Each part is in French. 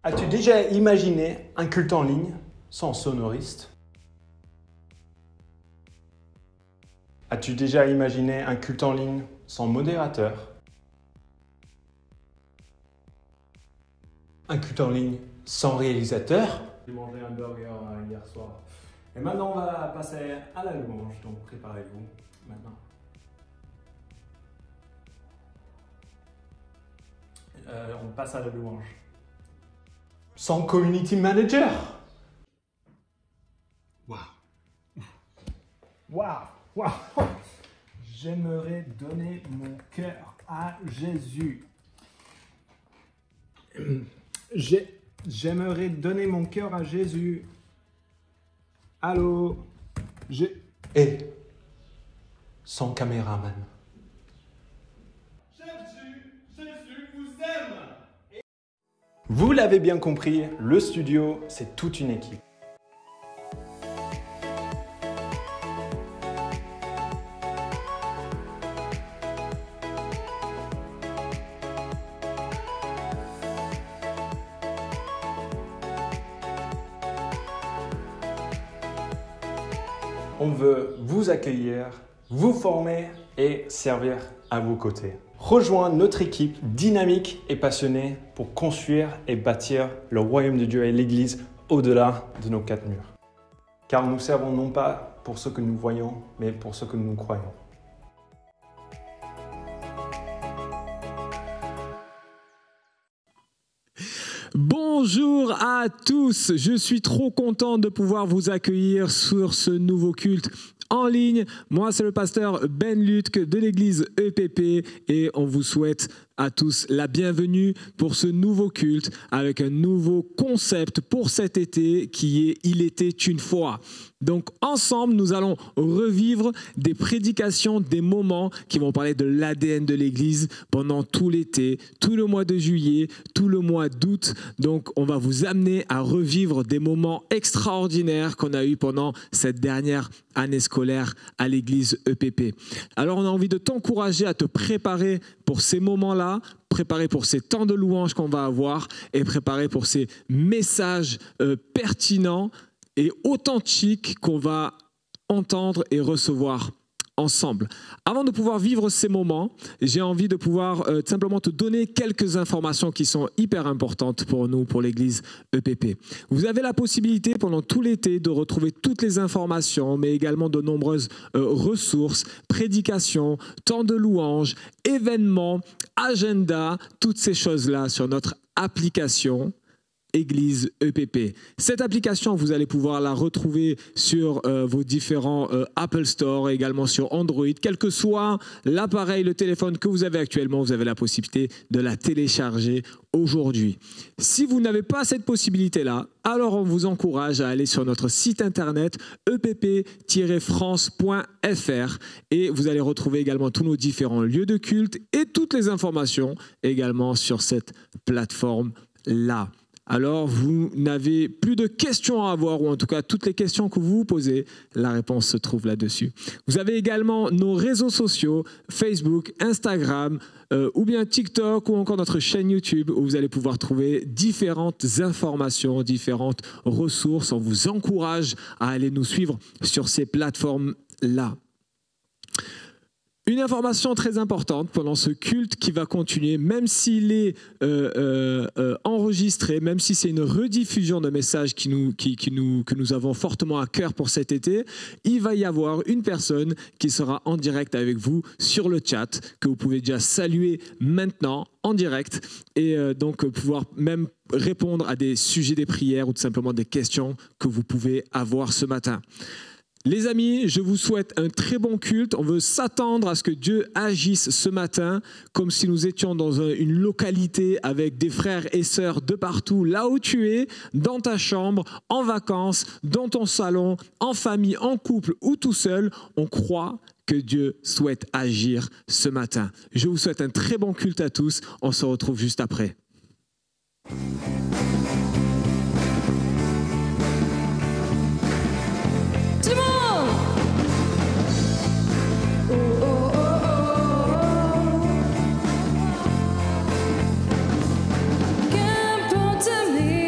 As-tu déjà imaginé un culte en ligne sans sonoriste? As-tu déjà imaginé un culte en ligne sans modérateur? Un culte en ligne sans réalisateur? J'ai mangé un burger hier soir. Et maintenant, on va passer à la louange, donc préparez-vous maintenant. On passe à la louange. Sans community manager? Waouh! Waouh! Waouh! J'aimerais donner mon cœur à Jésus. J'aimerais donner mon cœur à Jésus. Allô? Et sans caméraman. Jésus vous aime! Vous l'avez bien compris, le studio, c'est toute une équipe. On veut vous accueillir, vous former et servir à vos côtés. Rejoins notre équipe dynamique et passionnée pour construire et bâtir le royaume de Dieu et l'Église au-delà de nos quatre murs. Car nous servons non pas pour ce que nous voyons, mais pour ce que nous croyons. Bonjour à tous, je suis trop content de pouvoir vous accueillir sur ce nouveau culte en ligne. Moi, c'est le pasteur Ben Lutke de l'église EPP et on vous souhaite à tous la bienvenue pour ce nouveau culte avec un nouveau concept pour cet été qui est « Il était une fois ». Donc ensemble, nous allons revivre des prédications, des moments qui vont parler de l'ADN de l'Église pendant tout l'été, tout le mois de juillet, tout le mois d'août. Donc on va vous amener à revivre des moments extraordinaires qu'on a eus pendant cette dernière année scolaire à l'Église EPP. Alors on a envie de t'encourager à te préparer pour ces moments-là, préparer pour ces temps de louange qu'on va avoir et préparer pour ces messages pertinents et authentique qu'on va entendre et recevoir ensemble. Avant de pouvoir vivre ces moments, j'ai envie de pouvoir simplement te donner quelques informations qui sont hyper importantes pour nous, pour l'église EPP. Vous avez la possibilité pendant tout l'été de retrouver toutes les informations, mais également de nombreuses ressources, prédications, temps de louange, événements, agenda, toutes ces choses-là sur notre application Église EPP. Cette application, vous allez pouvoir la retrouver sur vos différents Apple Store et également sur Android. Quel que soit l'appareil, le téléphone que vous avez actuellement, vous avez la possibilité de la télécharger aujourd'hui. Si vous n'avez pas cette possibilité-là, alors on vous encourage à aller sur notre site internet epp-france.fr et vous allez retrouver également tous nos différents lieux de culte et toutes les informations également sur cette plateforme-là. Alors, vous n'avez plus de questions à avoir, ou en tout cas, toutes les questions que vous vous posez, la réponse se trouve là-dessus. Vous avez également nos réseaux sociaux, Facebook, Instagram, ou bien TikTok, ou encore notre chaîne YouTube, où vous allez pouvoir trouver différentes informations, différentes ressources. On vous encourage à aller nous suivre sur ces plateformes-là. Une information très importante pendant ce culte qui va continuer, même s'il est enregistré, même si c'est une rediffusion de messages que nous avons fortement à cœur pour cet été, il va y avoir une personne qui sera en direct avec vous sur le chat, que vous pouvez déjà saluer maintenant en direct et donc pouvoir même répondre à des sujets des prières ou tout simplement des questions que vous pouvez avoir ce matin. Les amis, je vous souhaite un très bon culte. On veut s'attendre à ce que Dieu agisse ce matin comme si nous étions dans une localité avec des frères et sœurs de partout, là où tu es, dans ta chambre, en vacances, dans ton salon, en famille, en couple ou tout seul. On croit que Dieu souhaite agir ce matin. Je vous souhaite un très bon culte à tous. On se retrouve juste après. Tout le monde! Oh, oh, oh, oh, oh. Qu'importe les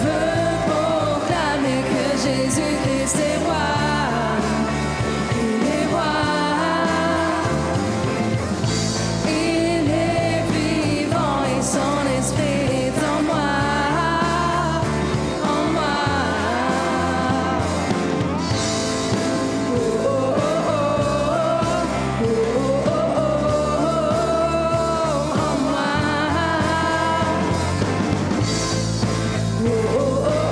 veux proclamer que Jésus-Christ est roi. Il est roi. Il est vivant et son esprit est en moi. En moi. Oh, oh, oh, oh, oh, oh, oh, oh, en moi. Oh, oh, oh.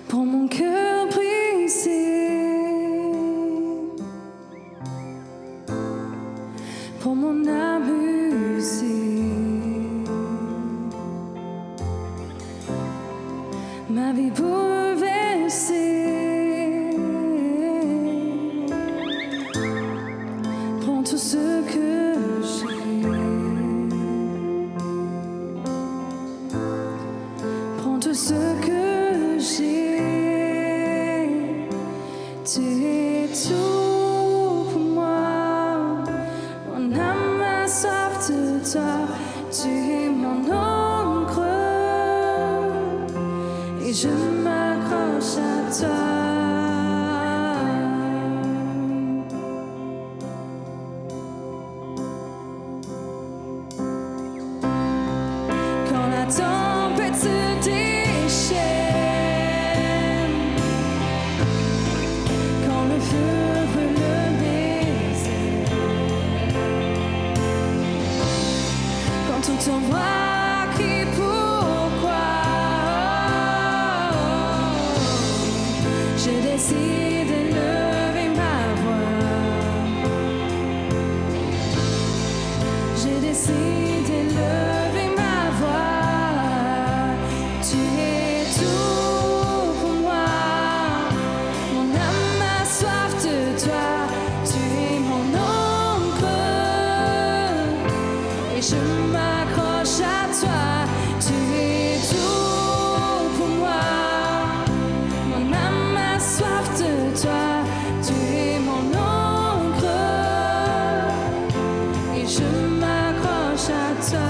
Pour mon cœur brisé, pour mon âme usée, ma vie bouleversée, prends tout ce que j'ai, prends tout ce que j'ai. Tu es tout pour moi, mon âme a soif de toi, tu es mon encre et je m'accroche à toi. Quand la tempête se déchaîne, feu brûle mes ailes, quand tout en moi crie pourquoi, je décide d'élever ma voix, je décide d'élever ma voix. Tu es tout pour moi, mon âme a soif de toi, tu es mon encre et je m'accroche à toi. Tu es tout pour moi, mon âme a soif de toi, tu es mon encre et je m'accroche à toi.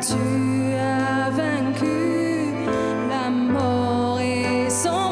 Tu as vaincu la mort et son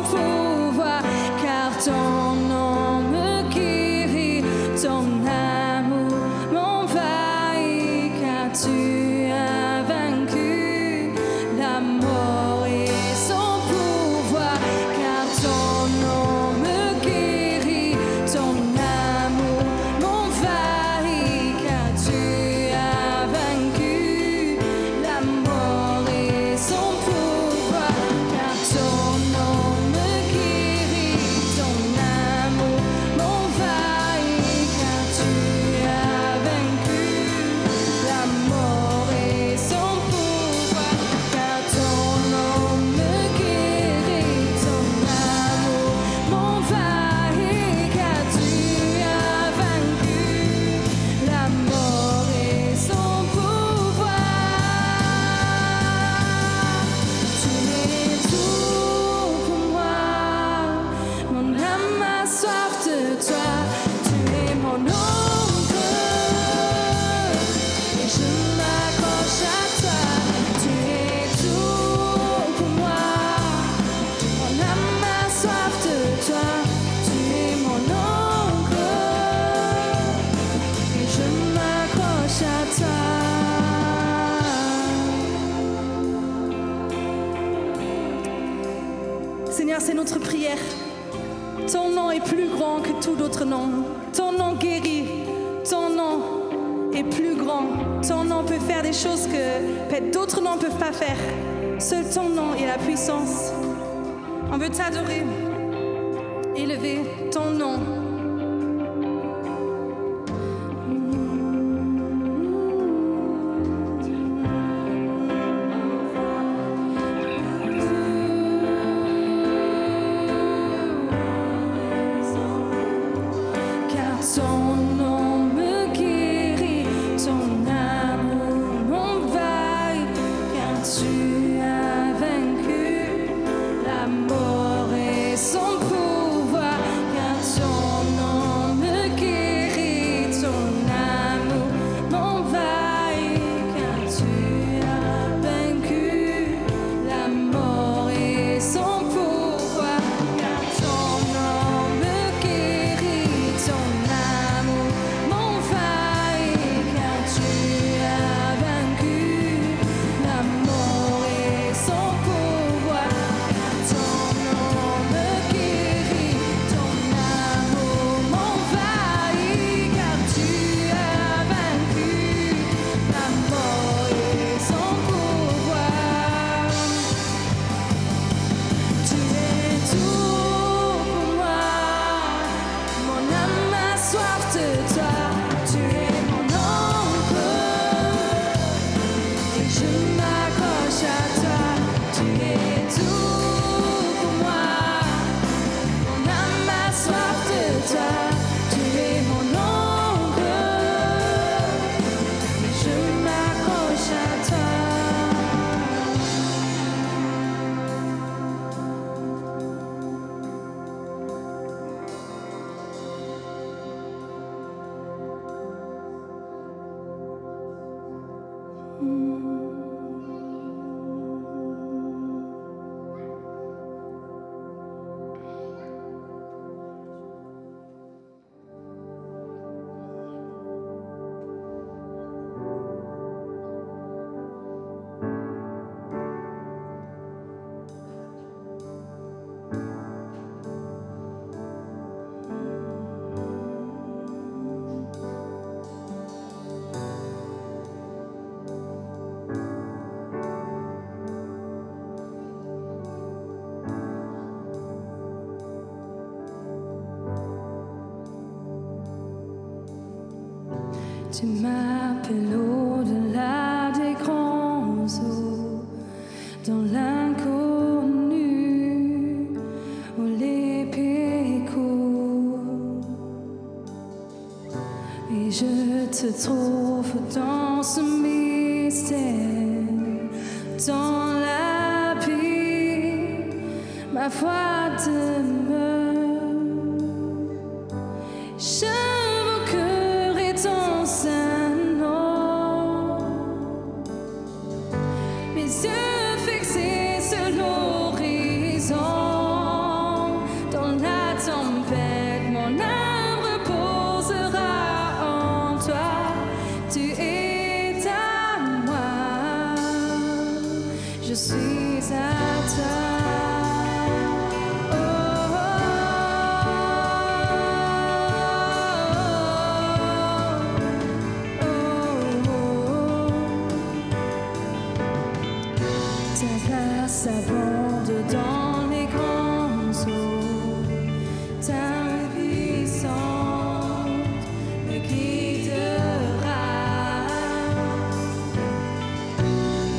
Seigneur, c'est notre prière. Ton nom est plus grand que tout autre nom. Ton nom guérit. Ton nom est plus grand. Ton nom peut faire des choses que peut-être d'autres noms ne peuvent pas faire. Seul ton nom est la puissance. On veut t'adorer, élever ton nom. Tu m'appelles au-delà des grands eaux, dans l'inconnu, où l'épée court. Et je te trouve dans ce mystère, dans la vie, ma foi demeure. J'invoquerai ton saint nom, mes yeux fixés sur l'horizon. Dans la tempête, mon âme reposera en toi. Tu es à moi, je suis à toi. S'abonde dans les grands eaux, ta puissance me guidera.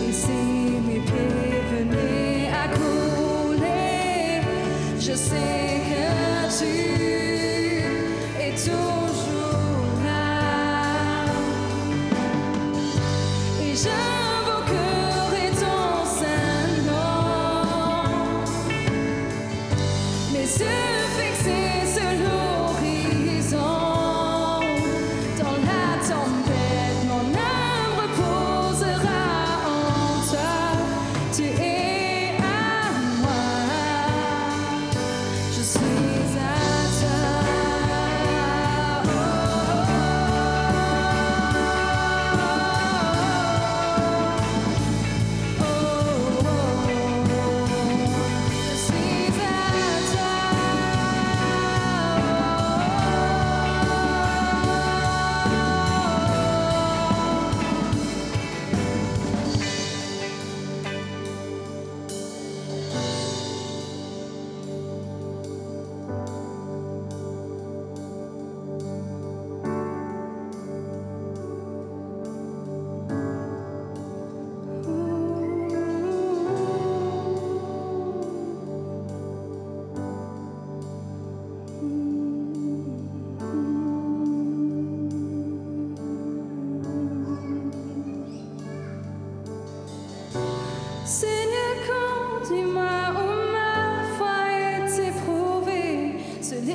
Et si mes pieds venaient à couler, je sais que tu es toujours là. Et j'invoquerai ton saint nom, mes yeux fixés sur l'horizon. Dans la tempête, mon âme reposera en toi. Tu es à moi, je suis à toi. Je suis à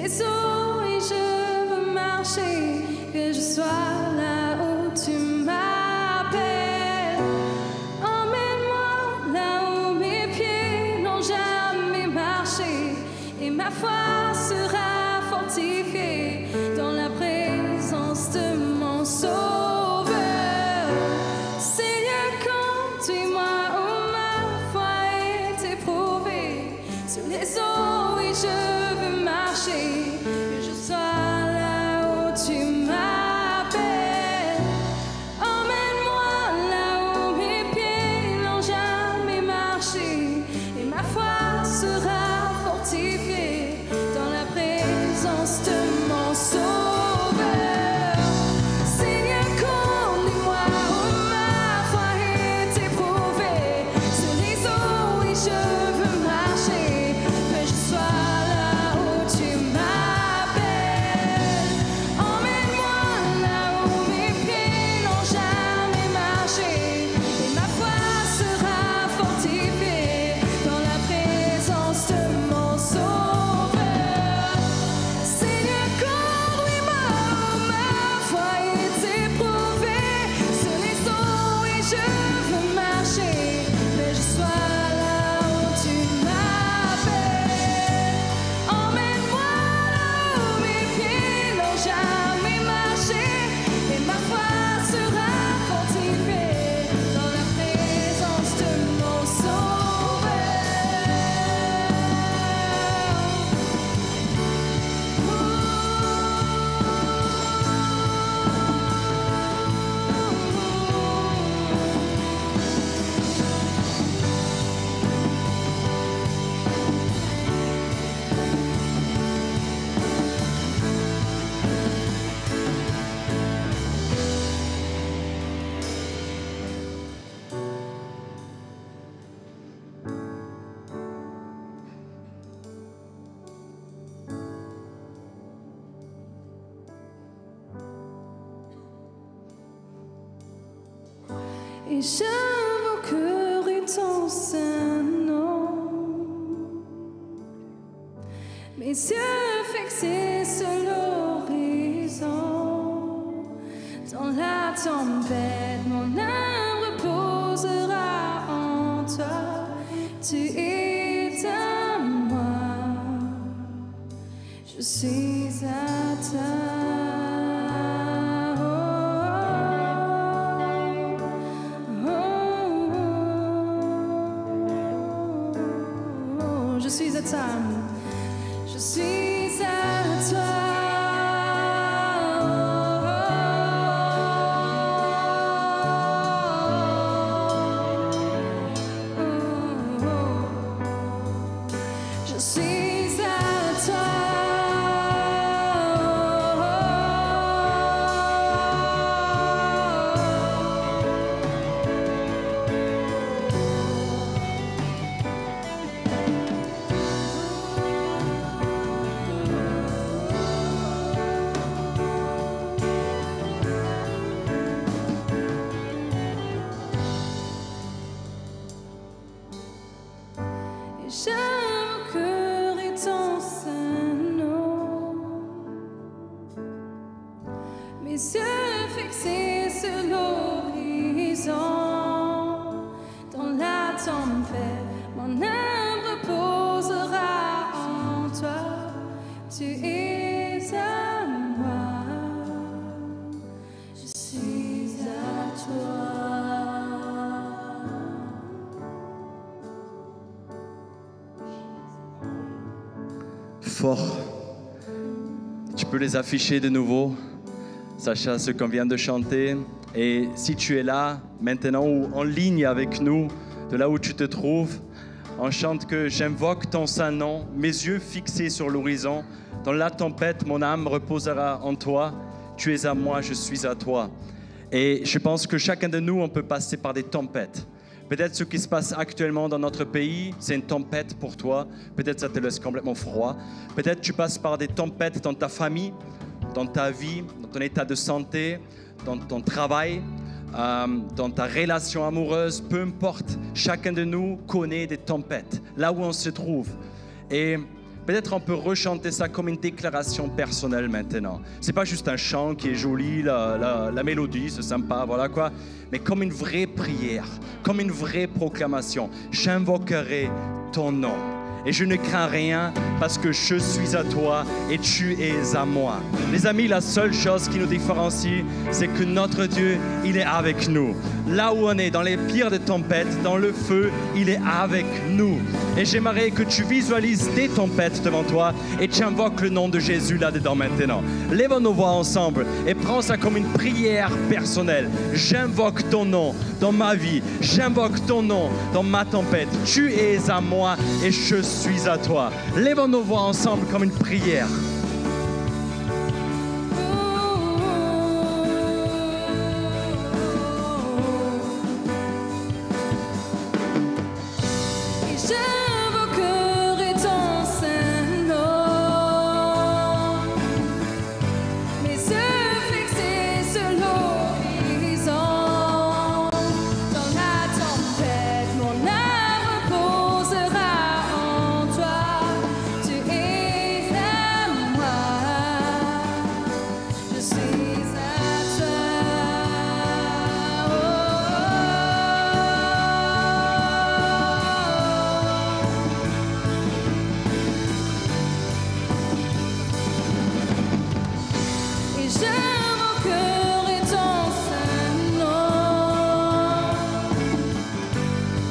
les eaux et je veux marcher, que je sois là où tu m'appelles. Emmène-moi là où mes pieds n'ont jamais marché, et ma foi sera fortifiée dans la présence de mon Sauveur. Seigneur, conduis-moi où ma foi est éprouvée, sur les eaux et je veux marcher, que je sois là où tu m'appelles. Emmène-moi là où mes pieds n'ont jamais marché, et ma foi sera fortifiée dans la présence de mon Sauveur. Seigneur, conduis-moi où ma foi est éprouvée, sur les eaux et je veux marcher, que je sois là où tu m'appelles. Emmène-moi là où mes pieds n'ont jamais marché, et ma foi sera fortifiée dans la présence de mon Sauveur. Seigneur, conduis-moi où ma foi est éprouvée, sur les eaux et je veux marcher, que je sois là où tu m'appelles. Emmène-moi là où mes pieds n'ont jamais marché, et ma foi sera fortifiée dans la présence de mon Sauveur. Et j'invoquerai ton saint nom, mes yeux fixés sur l'horizon. Dans la tempête, mon âme reposera en toi. Tu es à moi, je suis à toi. Je suis à toi, je suis à toi. Je suis à Et j'invoquerai ton saint nom, mes yeux fixés sur l'horizon. Dans la tempête, mon âme reposera en toi. Tu es à moi, je suis à toi. Fort. Tu peux les afficher de nouveau, Sacha, ce qu'on vient de chanter. Et si tu es là maintenant ou en ligne avec nous, de là où tu te trouves, on chante que j'invoque ton saint nom, mes yeux fixés sur l'horizon. Dans la tempête, mon âme reposera en toi. Tu es à moi, je suis à toi. Et je pense que chacun de nous, on peut passer par des tempêtes. Peut-être ce qui se passe actuellement dans notre pays, c'est une tempête pour toi. Peut-être ça te laisse complètement froid. Peut-être tu passes par des tempêtes dans ta famille, dans ta vie, dans ton état de santé, dans ton travail, dans ta relation amoureuse. Peu importe, chacun de nous connaît des tempêtes, là où on se trouve. Et peut-être on peut rechanter ça comme une déclaration personnelle maintenant. C'est pas juste un chant qui est joli, la mélodie, c'est sympa, voilà quoi. Mais comme une vraie prière, comme une vraie proclamation. J'invoquerai ton nom. Et je ne crains rien parce que je suis à toi et tu es à moi. Les amis, la seule chose qui nous différencie, c'est que notre Dieu, il est avec nous. Là où on est, dans les pires des tempêtes, dans le feu, il est avec nous. Et j'aimerais que tu visualises des tempêtes devant toi et tu invoques le nom de Jésus là-dedans maintenant. Lève nos voix ensemble et prends ça comme une prière personnelle. J'invoque ton nom dans ma vie. J'invoque ton nom dans ma tempête. Tu es à moi et je suis à toi. Lève nos voix ensemble comme une prière. J'invoquerai ton Saint-Nom, mes yeux fixés sur l'horizon. Dans la tempête, mon âme reposera en toi. Tu es à moi, je suis à toi. Et j'invoquerai ton Saint-Nom,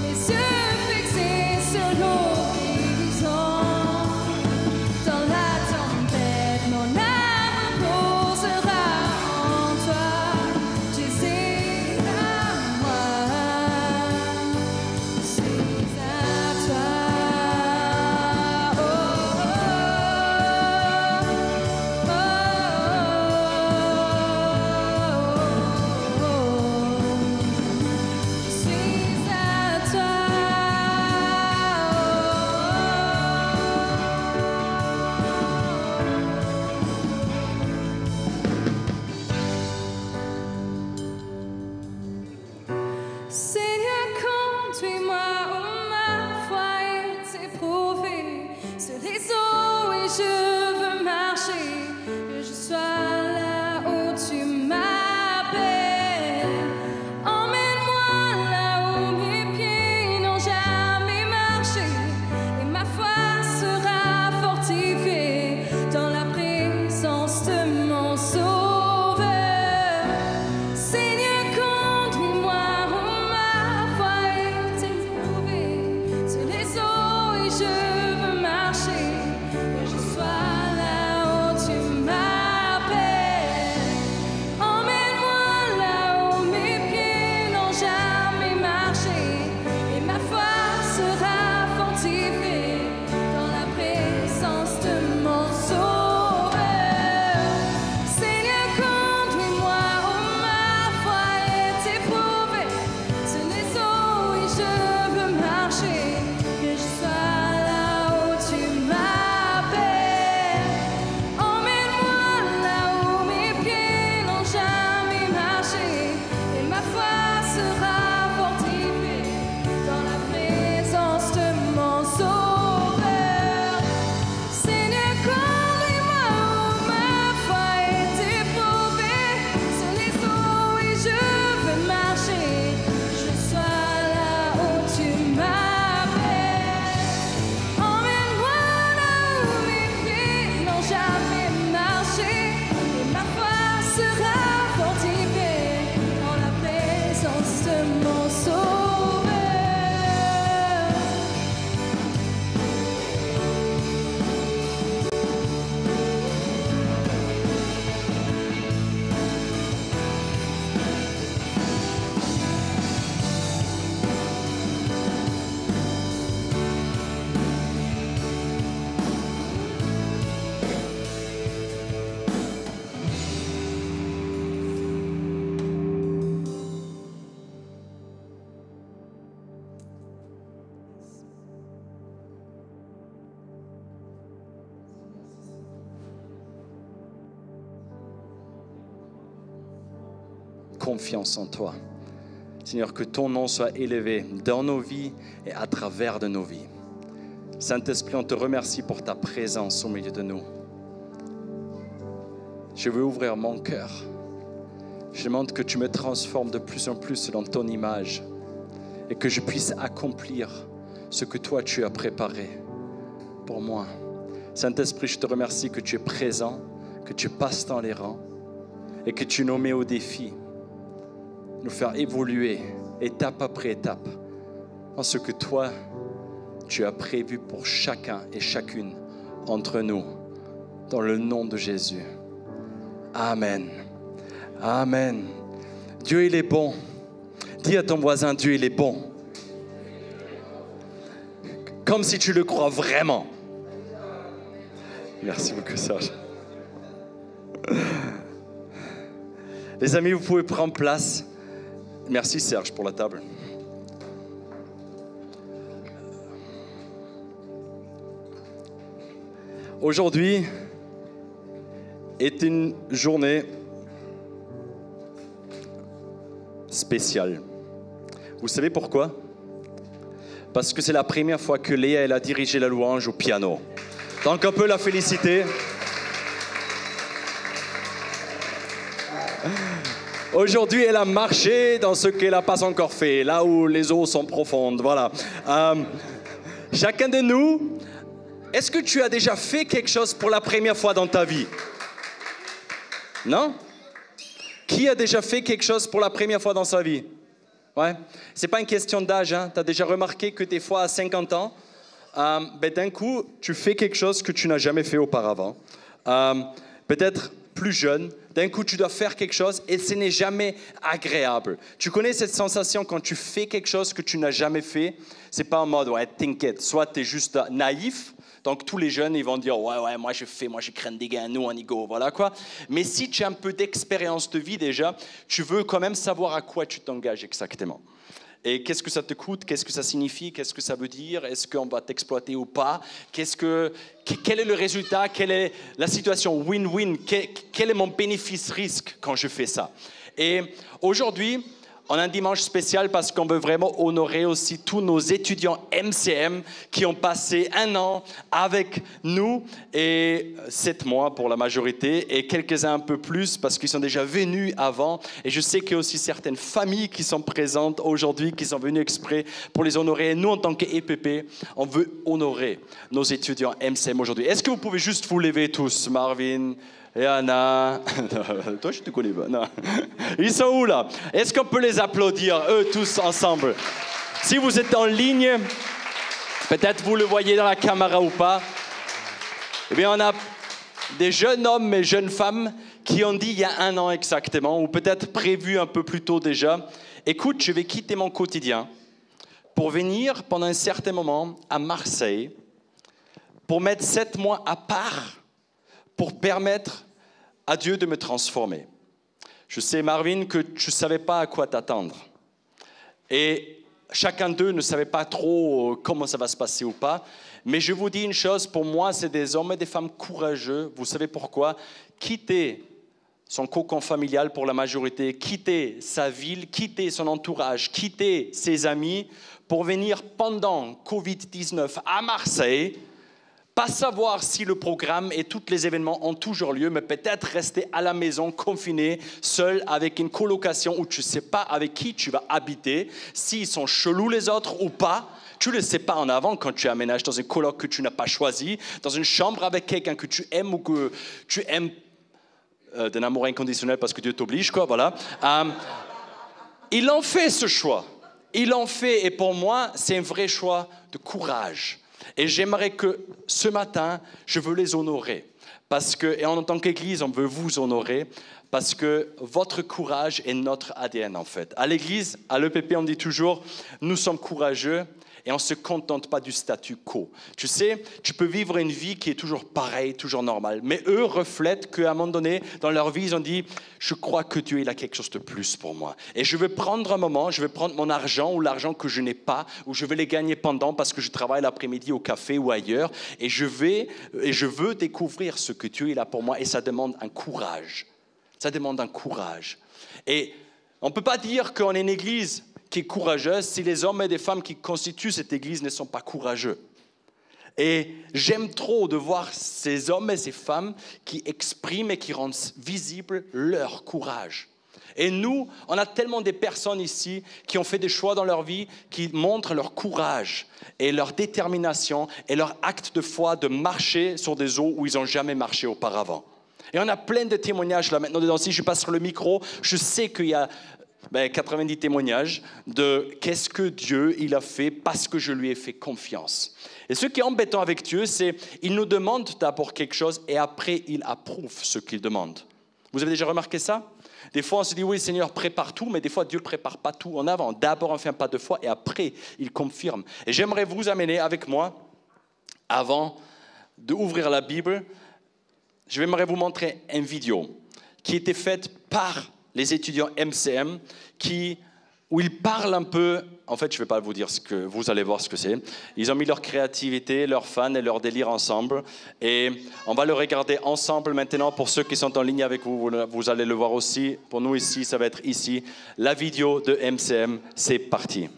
mes yeux fixés sur l'horizon. Dans la tempête, mon âme reposera en toi. Tu es à moi, je suis à toi. Je suis à toi. Seigneur, conduis-moi où ma foi est éprouvée. Sur les eaux et je veux marcher, que je sois là où tu m'appelles. Emmène-moi là où mes pieds n'ont jamais marché, et ma foi sera fortifiée dans la présence de mon Sauveur. Seigneur, conduis-moi où ma foi est éprouvée. Sur les eaux et je veux marcher, que je sois là où tu m'appelles. Emmène-moi là où mes pieds n'ont jamais marché, et ma foi sera fortifiée dans la présence de mon Sauveur. Seigneur, conduis-moi où ma foi est éprouvée. Sur les eaux et je veux marcher, que je sois là où tu m'appelles. Emmène-moi là où mes pieds n'ont jamais marché, et ma foi sera fortifiée dans la présence de mon Sauveur. Seigneur, conduis-moi où ma foi est éprouvée. Sur les eaux et je veux marcher, que je sois là où tu m'appelles. Emmène-moi là où mes pieds n'ont jamais marché, et ma foi sera fortifiée dans la présence de mon Sauveur. Confiance en toi. Seigneur, que ton nom soit élevé dans nos vies et à travers de nos vies. Saint-Esprit, on te remercie pour ta présence au milieu de nous. Je veux ouvrir mon cœur. Je demande que tu me transformes de plus en plus selon ton image et que je puisse accomplir ce que toi tu as préparé pour moi. Saint-Esprit, je te remercie que tu es présent, que tu passes dans les rangs et que tu nous mets au défi, nous faire évoluer étape après étape en ce que toi tu as prévu pour chacun et chacune d'entre nous, dans le nom de Jésus. Amen. Amen. Dieu, il est bon. Dis à ton voisin, Dieu, il est bon. Comme si tu le crois vraiment. Merci beaucoup, Serge. Les amis, vous pouvez prendre place. Merci, Serge, pour la table. Aujourd'hui est une journée spéciale. Vous savez pourquoi? Parce que c'est la première fois que Léa elle a dirigé la louange au piano. Donc on peut la féliciter. Aujourd'hui, elle a marché dans ce qu'elle n'a pas encore fait, là où les eaux sont profondes. Voilà. Chacun de nous, est-ce que tu as déjà fait quelque chose pour la première fois dans ta vie? Non? Qui a déjà fait quelque chose pour la première fois dans sa vie? Ouais. C'est pas une question d'âge. Hein? Tu as déjà remarqué que des fois, à 50 ans, d'un coup, tu fais quelque chose que tu n'as jamais fait auparavant. Peut-être plus jeune, d'un coup, tu dois faire quelque chose et ce n'est jamais agréable. Tu connais cette sensation quand tu fais quelque chose que tu n'as jamais fait? C'est pas en mode, ouais, t'inquiète, soit tu es juste naïf. Donc, tous les jeunes, ils vont dire, ouais, moi, je crains des gains, nous, on y go, voilà quoi. Mais si tu as un peu d'expérience de vie déjà, tu veux quand même savoir à quoi tu t'engages exactement. Et qu'est-ce que ça te coûte? Qu'est-ce que ça signifie? Qu'est-ce que ça veut dire? Est-ce qu'on va t'exploiter ou pas? Quel est le résultat? Quelle est la situation win-win? Quel est mon bénéfice-risque quand je fais ça? Et aujourd'hui, on a un dimanche spécial parce qu'on veut vraiment honorer aussi tous nos étudiants MCM qui ont passé 1 an avec nous et 7 mois pour la majorité et quelques-uns un peu plus parce qu'ils sont déjà venus avant. Et je sais qu'il y a aussi certaines familles qui sont présentes aujourd'hui, qui sont venues exprès pour les honorer. Et nous, en tant qu'EPP, on veut honorer nos étudiants MCM aujourd'hui. Est-ce que vous pouvez juste vous lever tous, Marvin et Anna? Toi, je te connais pas. Non. Ils sont où, là? Est-ce qu'on peut les applaudir, eux tous ensemble? Si vous êtes en ligne, peut-être vous le voyez dans la caméra ou pas, eh bien, on a des jeunes hommes et jeunes femmes qui ont dit il y a 1 an exactement, ou peut-être prévu un peu plus tôt déjà, écoute, je vais quitter mon quotidien pour venir pendant un certain moment à Marseille, pour mettre 7 mois à part, pour permettre à Dieu de me transformer. Je sais, Marvin, que tu ne savais pas à quoi t'attendre. Et chacun d'eux ne savait pas trop comment ça va se passer ou pas. Mais je vous dis une chose, pour moi, c'est des hommes et des femmes courageux. Vous savez pourquoi? Quitter son cocon familial pour la majorité, quitter sa ville, quitter son entourage, quitter ses amis pour venir pendant Covid-19 à Marseille. Pas savoir si le programme et tous les événements ont toujours lieu, mais peut-être rester à la maison, confiné, seul, avec une colocation où tu ne sais pas avec qui tu vas habiter, s'ils sont chelous les autres ou pas. Tu ne le sais pas en avant quand tu aménages dans une coloc que tu n'as pas choisi, dans une chambre avec quelqu'un que tu aimes ou que tu aimes d'un amour inconditionnel parce que Dieu t'oblige, quoi, voilà. Ils ont fait ce choix. Ils l'ont fait et pour moi, c'est un vrai choix de courage. Et j'aimerais que ce matin, je veux les honorer. Parce que, et en tant qu'Église, on veut vous honorer parce que votre courage est notre ADN en fait. À l'Église, à l'EPP, on dit toujours, nous sommes courageux et on ne se contente pas du statu quo. Tu sais, tu peux vivre une vie qui est toujours pareille, toujours normale. Mais eux reflètent qu'à un moment donné, dans leur vie, ils ont dit, je crois que Dieu, il a quelque chose de plus pour moi. Et je vais prendre un moment, je vais prendre mon argent ou l'argent que je n'ai pas, ou je vais les gagner pendant parce que je travaille l'après-midi au café ou ailleurs. Et je veux découvrir ce que Dieu, il a pour moi. Et ça demande un courage. Ça demande un courage. Et on ne peut pas dire qu'on est une église qui est courageuse si les hommes et les femmes qui constituent cette église ne sont pas courageux. Et j'aime trop de voir ces hommes et ces femmes qui expriment et qui rendent visible leur courage. Et nous, on a tellement de personnes ici qui ont fait des choix dans leur vie, qui montrent leur courage et leur détermination et leur acte de foi de marcher sur des eaux où ils n'ont jamais marché auparavant. Et on a plein de témoignages là maintenant dedans. Si je passe sur le micro, je sais qu'il y a 90 témoignages de qu'est-ce que Dieu il a fait parce que je lui ai fait confiance. Et ce qui est embêtant avec Dieu, c'est qu'il nous demande d'abord quelque chose et après il approuve ce qu'il demande. Vous avez déjà remarqué ça ? Des fois, on se dit, oui, Seigneur, prépare tout, mais des fois, Dieu ne prépare pas tout en avant. D'abord, on fait un pas de foi et après, il confirme. Et j'aimerais vous amener avec moi, avant d'ouvrir la Bible, j'aimerais vous montrer une vidéo qui était faite par les étudiants MCM, où ils parlent un peu, en fait, je ne vais pas vous dire vous allez voir ce que c'est. Ils ont mis leur créativité, leurs fans et leur délire ensemble. Et on va le regarder ensemble maintenant. Pour ceux qui sont en ligne avec vous, vous allez le voir aussi. Pour nous ici, ça va être ici. La vidéo de MCM, c'est parti.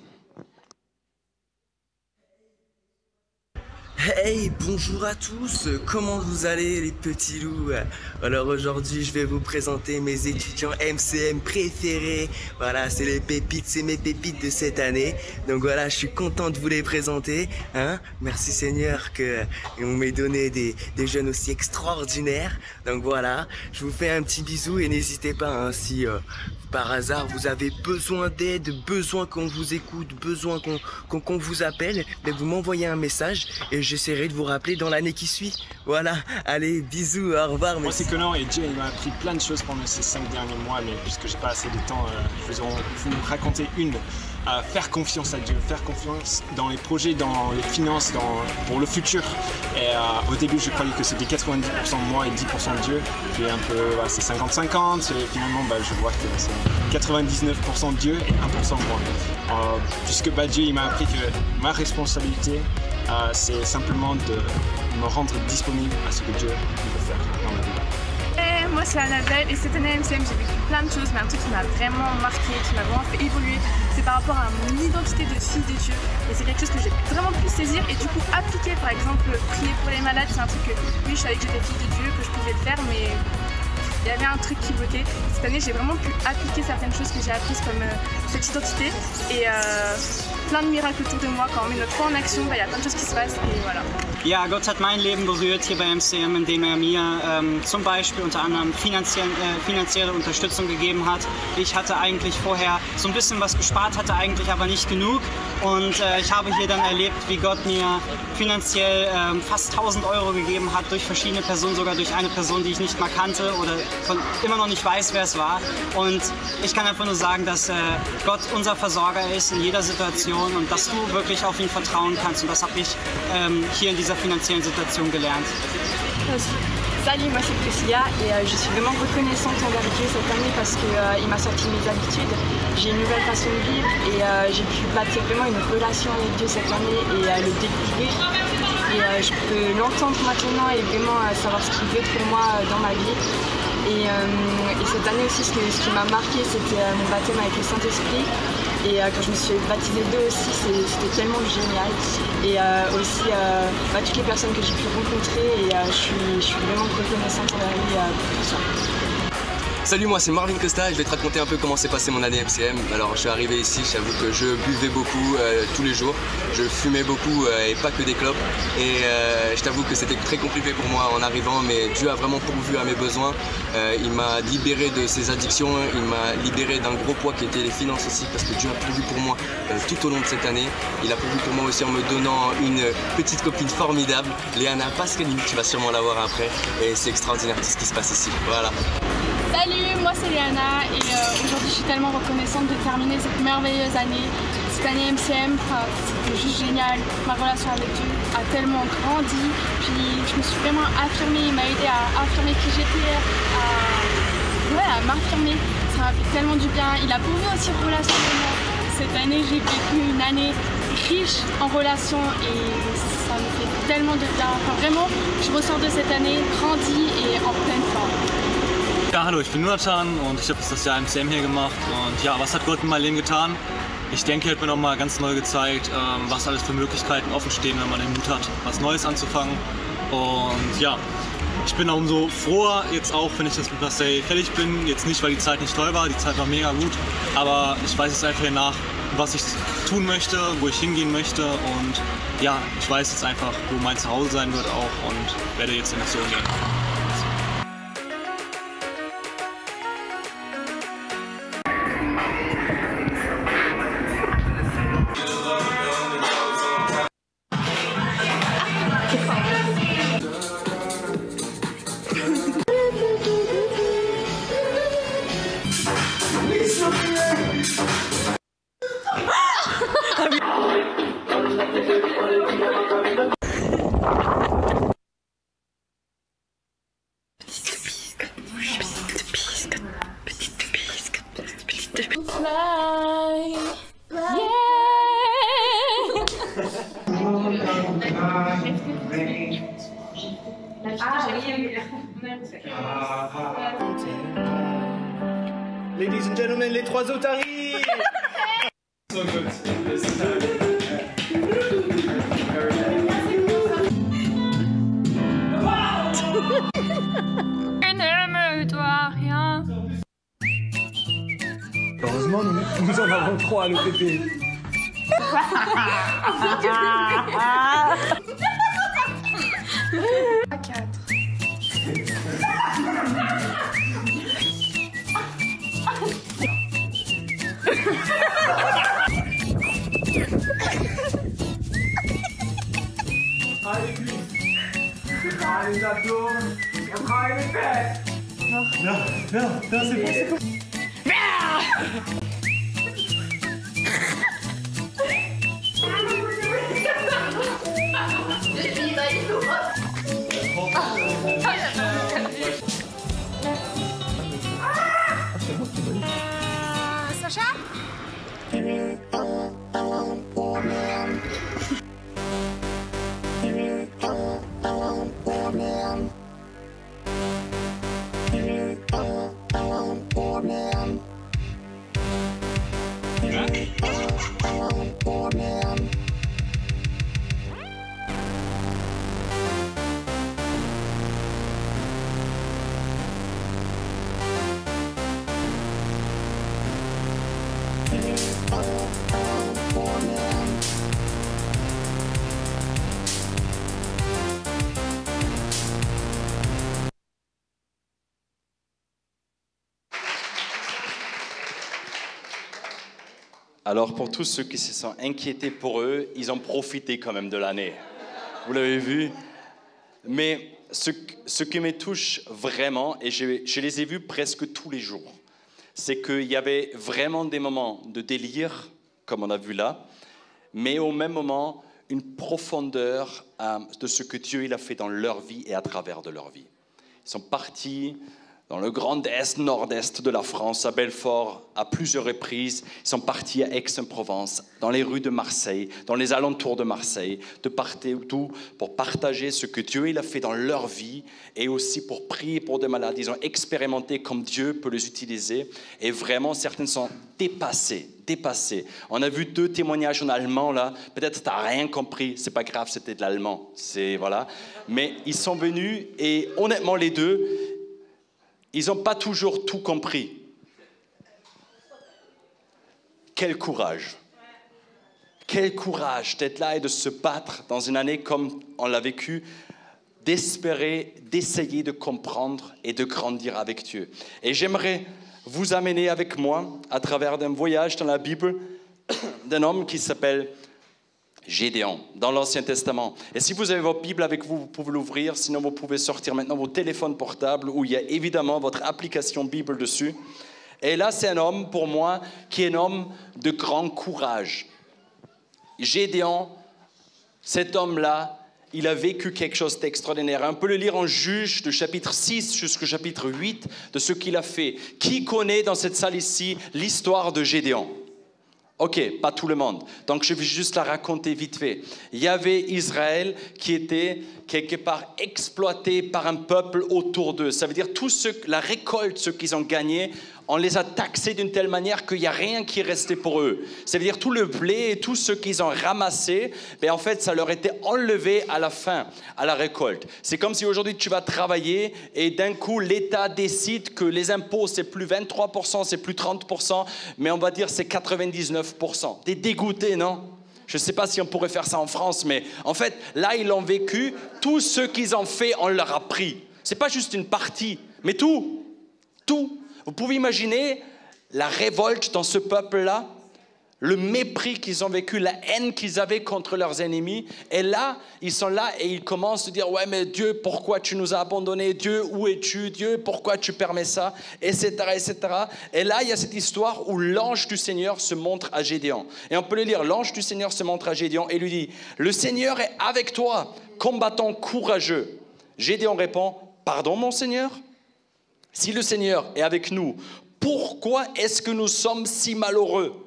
Hey, bonjour à tous, comment vous allez les petits loups? Alors aujourd'hui je vais vous présenter mes étudiants MCM préférés. Voilà, c'est les pépites, c'est mes pépites de cette année. Donc voilà, je suis content de vous les présenter. Merci Seigneur que vous m'avez donné des jeunes aussi extraordinaires. Donc voilà, je vous fais un petit bisou et n'hésitez pas si par hasard vous avez besoin d'aide, besoin qu'on vous écoute, besoin qu'on vous appelle, mais vous m'envoyez un message et j'essaierai de vous rappeler dans l'année qui suit. Voilà, allez, bisous, au revoir. Moi c'est Conan et Dieu il m'a appris plein de choses pendant ces 5 derniers mois, mais puisque j'ai pas assez de temps, je vais vous raconter une. Faire confiance à Dieu, faire confiance dans les projets, dans les finances, pour le futur. Et au début, je croyais que c'était 90% de moi et 10% de Dieu. Puis un peu, c'est 50-50. Et finalement, je vois que c'est 99% de Dieu et 1% de moi. Puisque Dieu, il m'a appris que ma responsabilité, c'est simplement de me rendre disponible à ce que Dieu veut faire dans ma vie. Moi c'est Annabelle et cette année à MCM j'ai vécu plein de choses, mais un truc qui m'a vraiment marqué, qui m'a vraiment fait évoluer, c'est par rapport à mon identité de fille de Dieu. Et c'est quelque chose que j'ai vraiment pu saisir et du coup appliquer. Par exemple, prier pour les malades, c'est un truc que oui, je savais que j'étais fille de Dieu, que je pouvais le faire, mais il y avait un truc qui bloquait. Cette année j'ai vraiment pu appliquer certaines choses que j'ai apprises comme cette identité et plein de miracles autour de moi. Quand on met notre foi en action, il y a plein de choses qui se passent et voilà. Ja, Gott hat mein Leben berührt hier bei MCM, indem mir zum Beispiel unter anderem finanzielle Unterstützung gegeben hat. Ich hatte eigentlich vorher so ein bisschen was gespart, hatte eigentlich aber nicht genug. Und ich habe hier dann erlebt, wie Gott mir finanziell fast 1000 € gegeben hat durch verschiedene Personen, sogar durch eine Person, die ich nicht mal kannte oder immer noch nicht weiß, wer es war. Und ich kann einfach nur sagen, dass Gott unser Versorger ist in jeder Situation und dass du wirklich auf ihn vertrauen kannst. Und das habe ich hier in dieser finanziellen Situation gelernt. Salut, moi c'est Priscilla et je suis vraiment reconnaissante envers Dieu cette année parce qu'il m'a sorti mes habitudes. J'ai une nouvelle façon de vivre et j'ai pu bâtir vraiment une relation avec Dieu cette année et le découvrir. Et je peux l'entendre maintenant et vraiment savoir ce qu'il veut pour moi dans ma vie. Et cette année aussi, ce qui m'a marqué, c'était mon baptême avec le Saint-Esprit. Et quand je me suis baptisée d'eux aussi, c'était tellement génial. Et aussi toutes les personnes que j'ai pu rencontrer. Et je suis vraiment reconnaissante envers lui pour tout ça. Salut, moi c'est Marvin Costa et je vais te raconter un peu comment s'est passé mon année MCM. Alors je suis arrivé ici, j'avoue que je buvais beaucoup tous les jours, je fumais beaucoup et pas que des clopes. Et je t'avoue que c'était très compliqué pour moi en arrivant, mais Dieu a vraiment pourvu à mes besoins. Il m'a libéré de ses addictions, il m'a libéré d'un gros poids qui était les finances aussi, parce que Dieu a pourvu pour moi tout au long de cette année. Il a pourvu pour moi aussi en me donnant une petite copine formidable, Léana Pascalini, tu vas sûrement la voir après. Et c'est extraordinaire tout ce qui se passe ici, voilà. Salut, moi c'est Léana et aujourd'hui je suis tellement reconnaissante de terminer cette merveilleuse année. Cette année MCM, c'était juste génial. Ma relation avec Dieu a tellement grandi, puis je me suis vraiment affirmée, il m'a aidé à affirmer qui j'étais, à m'affirmer. Ça m'a fait tellement du bien. Il a pourvu aussi en relation avec moi. Cette année j'ai vécu une année riche en relations et ça me fait tellement de bien. Enfin, vraiment, je ressors de cette année grandie et en pleine forme. Ja, hallo, ich bin Jonathan und ich habe das Jahr MCM hier gemacht und ja, was hat Gott in meinem Leben getan? Ich denke, er hat mir nochmal ganz neu gezeigt, was alles für Möglichkeiten offen stehen, wenn man den Mut hat, was Neues anzufangen. Und ja, ich bin umso froher jetzt auch, wenn ich jetzt mit Marseille fertig bin. Jetzt nicht, weil die Zeit nicht toll war, die Zeit war mega gut. Aber ich weiß jetzt einfach nach, was ich tun möchte, wo ich hingehen möchte. Und ja, ich weiß jetzt einfach, wo mein Zuhause sein wird auch und werde jetzt in Mission gehen. Ladies and gentlemen, les trois otaries. So good. N'aime-toi rien. Heureusement, nous en avons 3 à l'OPP. À 4. Allez, abdos. Après les fesses. Non, c'est bon, c'est bon. Sacha? Alors pour tous ceux qui se sont inquiétés pour eux, ils ont profité quand même de l'année. Vous l'avez vu? Mais ce qui me touche vraiment, et je les ai vus presque tous les jours, c'est qu'il y avait vraiment des moments de délire, comme on a vu là, mais au même moment, une profondeur de ce que Dieu il a fait dans leur vie et à travers de leur vie. Ils sont partis dans le grand est, nord-est de la France, à Belfort, à plusieurs reprises. Ils sont partis à Aix-en-Provence, dans les rues de Marseille, dans les alentours de Marseille, de partout pour partager ce que Dieu il a fait dans leur vie et aussi pour prier pour des malades. Ils ont expérimenté comme Dieu peut les utiliser et vraiment, certains sont dépassés. On a vu 2 témoignages en allemand là. Peut-être tu n'as rien compris, c'est pas grave, c'était de l'allemand. Voilà. Mais ils sont venus et honnêtement les deux, ils n'ont pas toujours tout compris. Quel courage d'être là et de se battre dans une année comme on l'a vécu, d'espérer, d'essayer de comprendre et de grandir avec Dieu. Et j'aimerais vous amener avec moi à travers d'un voyage dans la Bible d'un homme qui s'appelle Gédéon, dans l'Ancien Testament. Et si vous avez votre Bible avec vous, vous pouvez l'ouvrir. Sinon, vous pouvez sortir maintenant vos téléphones portables où il y a évidemment votre application Bible dessus. Et là, c'est un homme, pour moi, qui est un homme de grand courage. Gédéon, cet homme-là, il a vécu quelque chose d'extraordinaire. On peut le lire en Juges, du chapitre 6 jusqu'au chapitre 8, de ce qu'il a fait. Qui connaît dans cette salle ici l'histoire de Gédéon ? Ok, pas tout le monde. Donc, je vais juste la raconter vite fait. Il y avait Israël qui était quelque part exploité par un peuple autour d'eux. Ça veut dire la récolte, ce qu'ils ont gagné, on les a taxés d'une telle manière qu'il n'y a rien qui est resté pour eux. Ça veut dire tout le blé et tout ce qu'ils ont ramassé, ben en fait, ça leur était enlevé à la fin, à la récolte. C'est comme si aujourd'hui tu vas travailler et d'un coup l'État décide que les impôts c'est plus 23%, c'est plus 30%, mais on va dire c'est 99%. T'es dégoûté, non? Je ne sais pas si on pourrait faire ça en France, mais en fait, là, ils l'ont vécu. Tout ce qu'ils ont fait, on leur a pris. Ce n'est pas juste une partie, mais tout. Tout. Vous pouvez imaginer la révolte dans ce peuple-là, le mépris qu'ils ont vécu, la haine qu'ils avaient contre leurs ennemis. Et là, ils sont là et ils commencent à dire « Ouais, mais Dieu, pourquoi tu nous as abandonnés? Dieu, où es-tu? Dieu, pourquoi tu permets ça ?» etc., etc. Et là, il y a cette histoire où l'ange du Seigneur se montre à Gédéon. Et on peut le lire, l'ange du Seigneur se montre à Gédéon et lui dit « Le Seigneur est avec toi, combattant courageux. » Gédéon répond « Pardon, mon Seigneur? Si le Seigneur est avec nous, pourquoi est-ce que nous sommes si malheureux?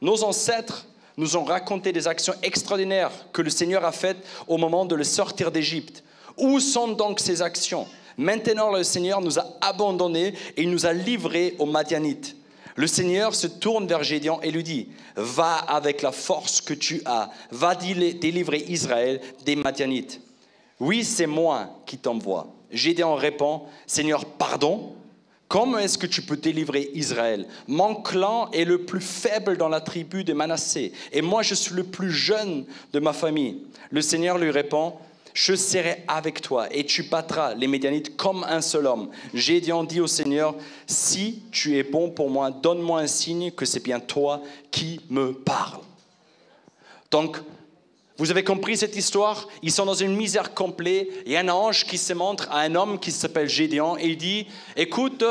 Nos ancêtres nous ont raconté des actions extraordinaires que le Seigneur a faites au moment de le sortir d'Égypte. Où sont donc ces actions? Maintenant, le Seigneur nous a abandonnés et il nous a livrés aux Madianites. Le Seigneur se tourne vers Gédéon et lui dit « Va avec la force que tu as, va délivrer Israël des Madianites. » « Oui, c'est moi qui t'envoie. » Gédéon répond « Seigneur, pardon ? Comment est-ce que tu peux délivrer Israël? Mon clan est le plus faible dans la tribu de Manassé, et moi je suis le plus jeune de ma famille. » Le Seigneur lui répond « Je serai avec toi, et tu battras les Médianites comme un seul homme. » Gédéon dit au Seigneur « Si tu es bon pour moi, donne-moi un signe que c'est bien toi qui me parles. » Donc, vous avez compris cette histoire? Ils sont dans une misère complète. Il y a un ange qui se montre à un homme qui s'appelle Gédéon et il dit « Écoute,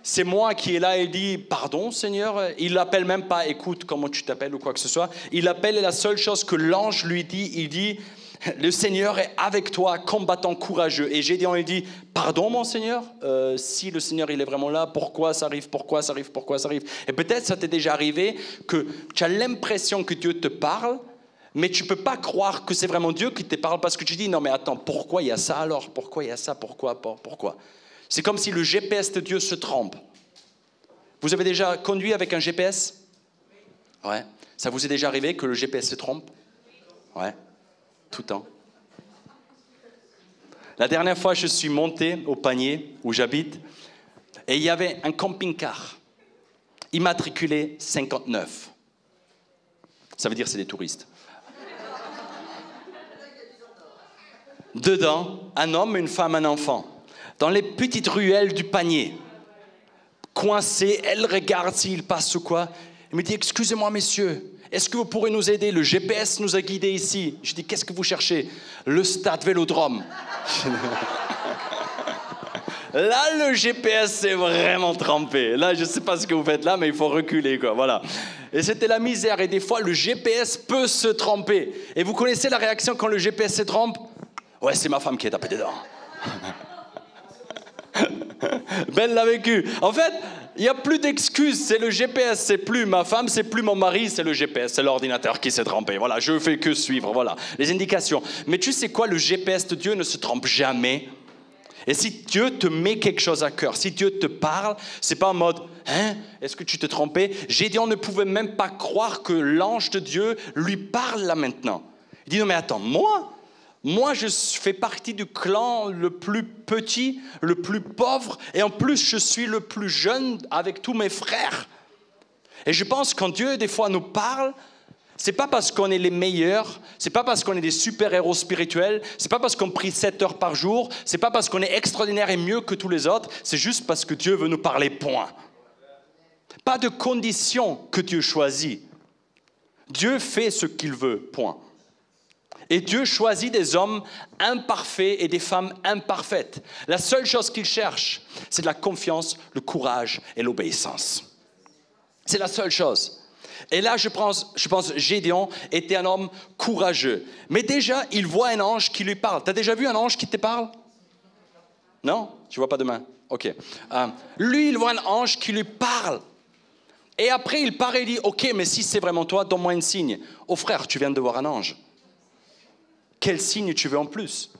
c'est moi qui est là. » Il dit « Pardon, Seigneur ?» Il l'appelle même pas « Écoute, comment tu t'appelles » ou quoi que ce soit. Il l'appelle et la seule chose que l'ange lui dit, il dit « Le Seigneur est avec toi, combattant courageux. » Et Gédéon il dit « Pardon, mon Seigneur, si le Seigneur il est vraiment là, pourquoi ça arrive, pourquoi ça arrive, pourquoi ça arrive ?» Et peut-être ça t'est déjà arrivé que tu as l'impression que Dieu te parle, mais tu ne peux pas croire que c'est vraiment Dieu qui te parle parce que tu dis, non mais attends, pourquoi il y a ça alors? Pourquoi il y a ça? Pourquoi? C'est comme si le GPS de Dieu se trompe. Vous avez déjà conduit avec un GPS? Ouais. Ça vous est déjà arrivé que le GPS se trompe? Ouais. Tout le temps. La dernière fois, je suis monté au Panier, où j'habite, et il y avait un camping-car, immatriculé 59. Ça veut dire que c'est des touristes. Dedans, un homme, une femme, un enfant. Dans les petites ruelles du Panier. Coincé, elle regarde s'il passe ou quoi. Il me dit, excusez-moi messieurs, est-ce que vous pourrez nous aider? Le GPS nous a guidés ici. Je dis, qu'est-ce que vous cherchez? Le stade Vélodrome. Là, le GPS s'est vraiment trempé. Là, je ne sais pas ce que vous faites là, mais il faut reculer, quoi. Voilà. Et c'était la misère. Et des fois, le GPS peut se tromper. Et vous connaissez la réaction quand le GPS se trompe? Ouais, c'est ma femme qui est tapée dedans. Ben l'a vécu. En fait, il n'y a plus d'excuses. C'est le GPS, c'est plus ma femme, c'est plus mon mari, c'est le GPS, c'est l'ordinateur qui s'est trompé. Voilà, je fais que suivre, voilà, les indications. Mais tu sais quoi, le GPS de Dieu ne se trompe jamais. Et si Dieu te met quelque chose à cœur, si Dieu te parle, c'est pas en mode « Hein, est-ce que tu t'es trompé ?» Gédéon ne pouvait même pas croire que l'ange de Dieu lui parle là maintenant. Il dit « Non mais attends, moi, je fais partie du clan le plus petit, le plus pauvre, et en plus, je suis le plus jeune avec tous mes frères. » Et je pense que quand Dieu, des fois, nous parle, c'est pas parce qu'on est les meilleurs, c'est pas parce qu'on est des super-héros spirituels, c'est pas parce qu'on prie 7 heures par jour, c'est pas parce qu'on est extraordinaire et mieux que tous les autres, c'est juste parce que Dieu veut nous parler, point. Pas de condition que Dieu choisit. Dieu fait ce qu'il veut, point. Et Dieu choisit des hommes imparfaits et des femmes imparfaites. La seule chose qu'il cherche, c'est de la confiance, le courage et l'obéissance. C'est la seule chose. Et là, je pense Gédéon était un homme courageux. Mais déjà, il voit un ange qui lui parle. Tu as déjà vu un ange qui te parle? Non? Tu ne vois pas de main? Ok. Lui, il voit un ange qui lui parle. Et après, il part et il dit, ok, mais si c'est vraiment toi, donne-moi un signe. Oh frère, tu viens de voir un ange. Quel signe tu veux en plus?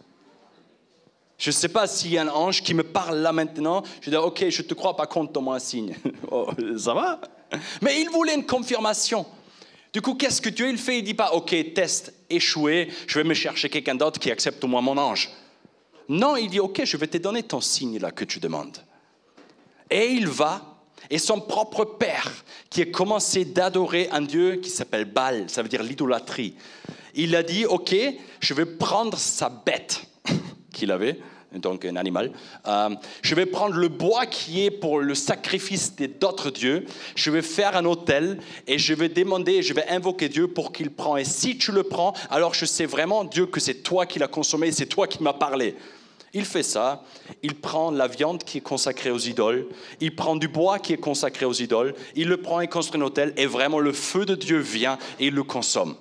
Je ne sais pas s'il y a un ange qui me parle là maintenant. Je dis, ok, je ne te crois pas, compte-moi un signe. Oh, ça va? Mais il voulait une confirmation. Du coup, qu'est-ce que Dieu il fait? Il ne dit pas, ok, test, échoué, je vais me chercher quelqu'un d'autre qui accepte au moins mon ange. Non, il dit, ok, je vais te donner ton signe là que tu demandes. Et il va, et son propre père, qui a commencé d'adorer un Dieu qui s'appelle Baal, ça veut dire l'idolâtrie. Il a dit, ok, je vais prendre sa bête qu'il avait, donc un animal. Je vais prendre le bois qui est pour le sacrifice d'autres dieux. Je vais faire un autel et je vais demander, je vais invoquer Dieu pour qu'il prenne. Et si tu le prends, alors je sais vraiment, Dieu, que c'est toi qui l'as consommé, c'est toi qui m'as parlé. Il fait ça, il prend la viande qui est consacrée aux idoles, il prend du bois qui est consacré aux idoles, il le prend et construit un autel, et vraiment le feu de Dieu vient et il le consomme.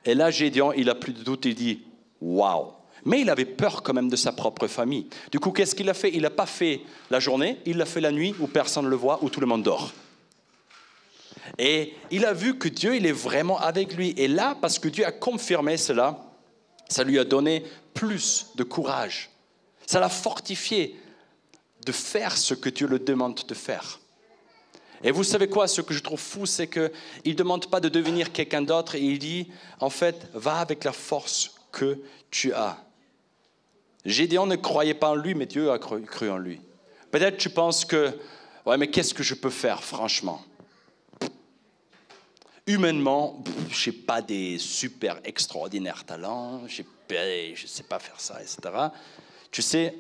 Et là, Gédéon, il n'a plus de doute, il dit « Waouh !» Mais il avait peur quand même de sa propre famille. Du coup, qu'est-ce qu'il a fait? Il n'a pas fait la journée, il l'a fait la nuit où personne ne le voit, où tout le monde dort. Et il a vu que Dieu, il est vraiment avec lui. Et là, parce que Dieu a confirmé cela, ça lui a donné plus de courage. Ça l'a fortifié de faire ce que Dieu le demande de faire. Et vous savez quoi, ce que je trouve fou, c'est qu'il ne demande pas de devenir quelqu'un d'autre et il dit, en fait, va avec la force que tu as. Gédéon ne croyait pas en lui, mais Dieu a cru en lui. Peut-être tu penses que, ouais, mais qu'est-ce que je peux faire, franchement? Humainement, je n'ai pas des super extraordinaires talents, je ne sais pas faire ça, etc. Tu sais,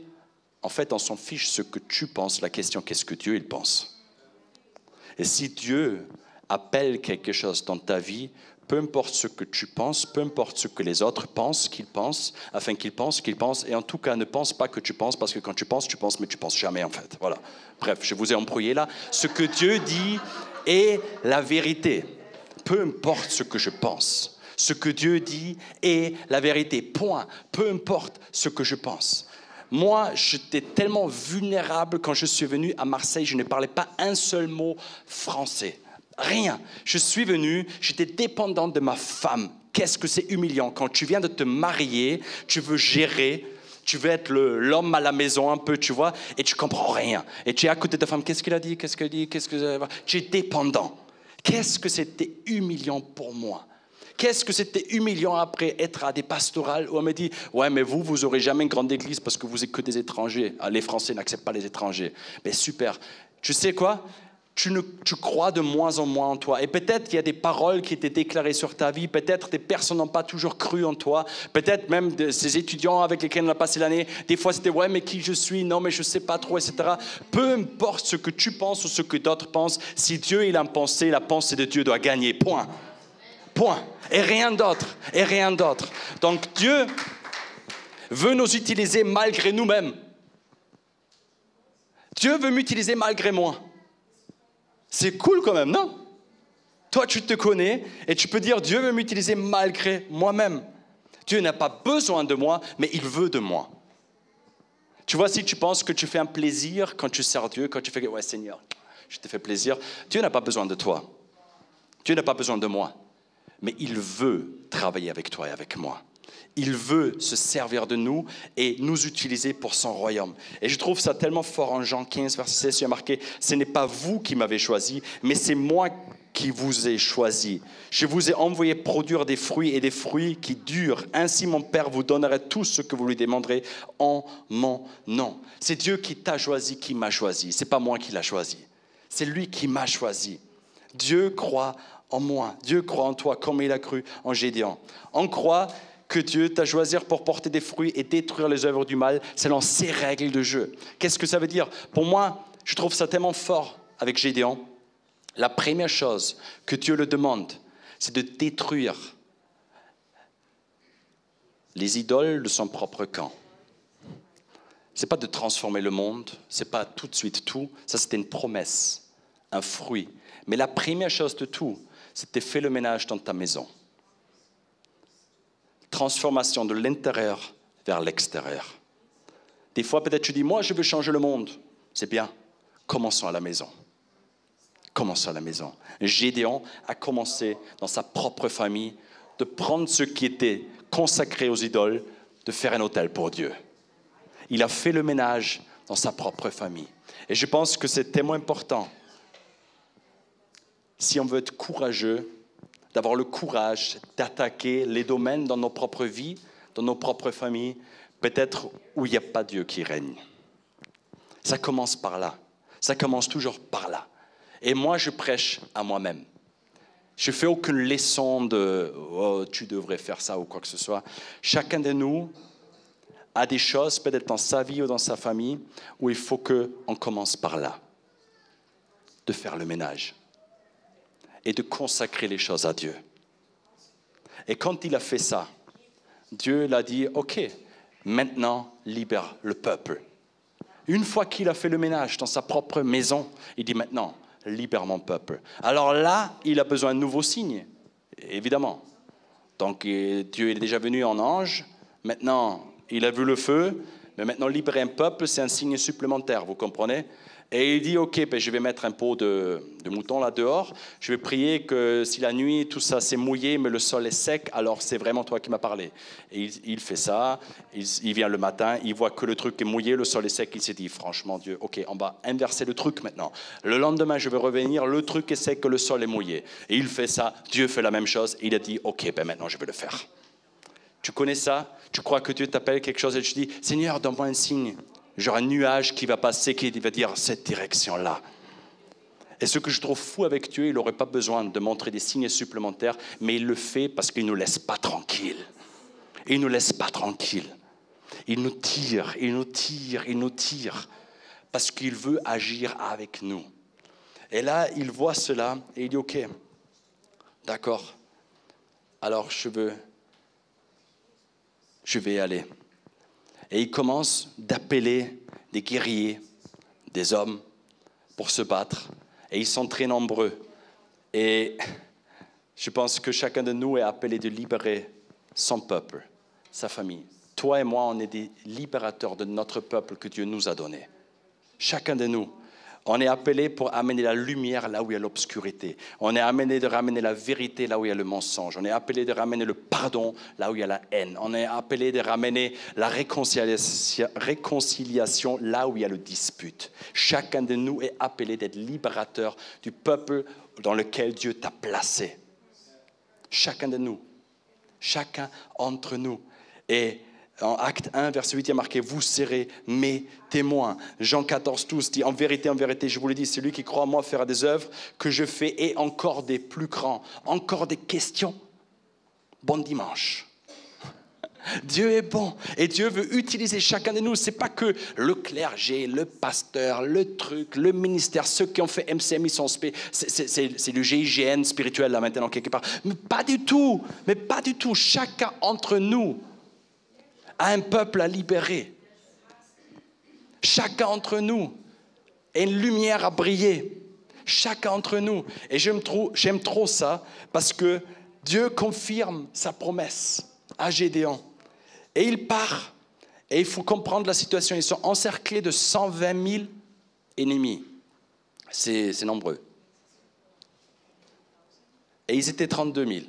en fait, on s'en fiche ce que tu penses. La question, qu'est-ce que Dieu il pense? Et si Dieu appelle quelque chose dans ta vie, peu importe ce que tu penses, peu importe ce que les autres pensent qu'ils pensent, afin qu'ils pensent, et en tout cas, ne pense pas que tu penses, parce que quand tu penses, mais tu penses jamais, en fait. Voilà. Bref, je vous ai embrouillé là. Ce que Dieu dit est la vérité. Peu importe ce que je pense. Ce que Dieu dit est la vérité. Point. Peu importe ce que je pense. Moi, j'étais tellement vulnérable quand je suis venu à Marseille, je ne parlais pas un seul mot français. Rien. Je suis venu, j'étais dépendant de ma femme. Qu'est-ce que c'est humiliant. Quand tu viens de te marier, tu veux gérer, tu veux être l'homme à la maison un peu, tu vois, et tu comprends rien. Et tu es à côté de ta femme, qu'est-ce qu'il a dit, qu'est-ce qu'elle dit, tu es dépendant. Qu'est-ce que c'était humiliant pour moi. Qu'est-ce que c'était humiliant après être à des pastorales où on me dit « Ouais, mais vous n'aurez jamais une grande église parce que vous êtes que des étrangers. Les Français n'acceptent pas les étrangers. » Mais super. Tu sais quoi? Tu crois de moins en moins en toi. Et peut-être qu'il y a des paroles qui étaient déclarées sur ta vie. Peut-être des personnes n'ont pas toujours cru en toi. Peut-être même ces étudiants avec lesquels on a passé l'année. Des fois, c'était « Ouais, mais qui je suis? Non, mais je ne sais pas trop, etc. » Peu importe ce que tu penses ou ce que d'autres pensent, si Dieu il a une pensée, la pensée de Dieu doit gagner. Point. Point. Et rien d'autre. Et rien d'autre. Donc Dieu veut nous utiliser malgré nous-mêmes. Dieu veut m'utiliser malgré moi. C'est cool quand même, non? Toi, tu te connais et tu peux dire Dieu veut m'utiliser malgré moi-même. Dieu n'a pas besoin de moi, mais il veut de moi. Tu vois, si tu penses que tu fais un plaisir quand tu sers Dieu, quand tu fais « Ouais, Seigneur, je te fais plaisir », Dieu n'a pas besoin de toi. Dieu n'a pas besoin de moi. Mais il veut travailler avec toi et avec moi. Il veut se servir de nous et nous utiliser pour son royaume. Et je trouve ça tellement fort en Jean 15, verset 16, il y a marqué « Ce n'est pas vous qui m'avez choisi, mais c'est moi qui vous ai choisi. Je vous ai envoyé produire des fruits et des fruits qui durent. Ainsi mon Père vous donnera tout ce que vous lui demanderez en mon nom. » C'est Dieu qui t'a choisi, qui m'a choisi. Ce n'est pas moi qui l'a choisi. C'est lui qui m'a choisi. Dieu croit en moi. Dieu croit en toi comme il a cru en Gédéon. On croit que Dieu t'a choisi pour porter des fruits et détruire les œuvres du mal selon ses règles de jeu. Qu'est-ce que ça veut dire? Pour moi, je trouve ça tellement fort avec Gédéon. La première chose que Dieu le demande, c'est de détruire les idoles de son propre camp. Ce n'est pas de transformer le monde, ce n'est pas tout de suite tout. Ça, c'était une promesse, un fruit. Mais la première chose de tout, c'était faire le ménage dans ta maison. Transformation de l'intérieur vers l'extérieur. Des fois, peut-être tu dis, moi, je veux changer le monde. C'est bien. Commençons à la maison. Commençons à la maison. Gédéon a commencé dans sa propre famille de prendre ce qui était consacré aux idoles, de faire un autel pour Dieu. Il a fait le ménage dans sa propre famille. Et je pense que c'est tellement important. Si on veut être courageux, d'avoir le courage d'attaquer les domaines dans nos propres vies, dans nos propres familles, peut-être où il n'y a pas Dieu qui règne. Ça commence par là. Ça commence toujours par là. Et moi, je prêche à moi-même. Je ne fais aucune leçon de « oh, tu devrais faire ça » ou quoi que ce soit. Chacun de nous a des choses, peut-être dans sa vie ou dans sa famille, où il faut qu'on commence par là. De faire le ménage. Et de consacrer les choses à Dieu. Et quand il a fait ça, Dieu l'a dit « ok, maintenant libère le peuple ». Une fois qu'il a fait le ménage dans sa propre maison, il dit maintenant, libère mon peuple. Alors là, il a besoin de nouveaux signes, évidemment. Donc Dieu est déjà venu en ange, maintenant il a vu le feu, mais maintenant libérer un peuple, c'est un signe supplémentaire, vous comprenez ? Et il dit, ok, ben, je vais mettre un pot de mouton là dehors, je vais prier que si la nuit, tout ça s'est mouillé, mais le sol est sec, alors c'est vraiment toi qui m'as parlé. Et il fait ça, il vient le matin, il voit que le truc est mouillé, le sol est sec, il s'est dit, franchement Dieu, ok, on va inverser le truc maintenant. Le lendemain, je vais revenir, le truc est sec, le sol est mouillé. Et il fait ça, Dieu fait la même chose, et il a dit, ok, ben maintenant je vais le faire. Tu connais ça? Tu crois que Dieu t'appelle quelque chose et tu dis, Seigneur, donne-moi un signe. Genre un nuage qui va passer, qui va dire cette direction-là. Et ce que je trouve fou avec Dieu, il n'aurait pas besoin de montrer des signes supplémentaires, mais il le fait parce qu'il ne nous laisse pas tranquilles. Il ne nous laisse pas tranquilles. Il nous tire, il nous tire, il nous tire, parce qu'il veut agir avec nous. Et là, il voit cela et il dit, ok, d'accord, alors je vais y aller. Et il commence d'appeler des guerriers, des hommes, pour se battre. Et ils sont très nombreux. Et je pense que chacun de nous est appelé de libérer son peuple, sa famille. Toi et moi, on est des libérateurs de notre peuple que Dieu nous a donné. Chacun de nous. On est appelé pour amener la lumière là où il y a l'obscurité. On est appelé de ramener la vérité là où il y a le mensonge. On est appelé de ramener le pardon là où il y a la haine. On est appelé de ramener la réconciliation là où il y a le dispute. Chacun de nous est appelé d'être libérateur du peuple dans lequel Dieu t'a placé. Chacun de nous. Chacun entre nous. Et en Acte 1, verset 8, il y a marqué « Vous serez mes témoins ». Jean 14, 12 dit « En vérité, je vous le dis, celui qui croit en moi fera des œuvres que je fais et encore des plus grands. » Encore des questions? Bon dimanche. Dieu est bon et Dieu veut utiliser chacun de nous. Ce n'est pas que le clergé, le pasteur, le truc, le ministère, ceux qui ont fait MCM, ils sont c'est le GIGN spirituel là maintenant quelque part. Mais pas du tout, chacun entre nous a un peuple à libérer. Chacun d'entre nous a une lumière à briller. Chacun d'entre nous. Et j'aime trop ça parce que Dieu confirme sa promesse à Gédéon. Et il part. Et il faut comprendre la situation. Ils sont encerclés de 120 000 ennemis. C'est nombreux. Et ils étaient 32 000.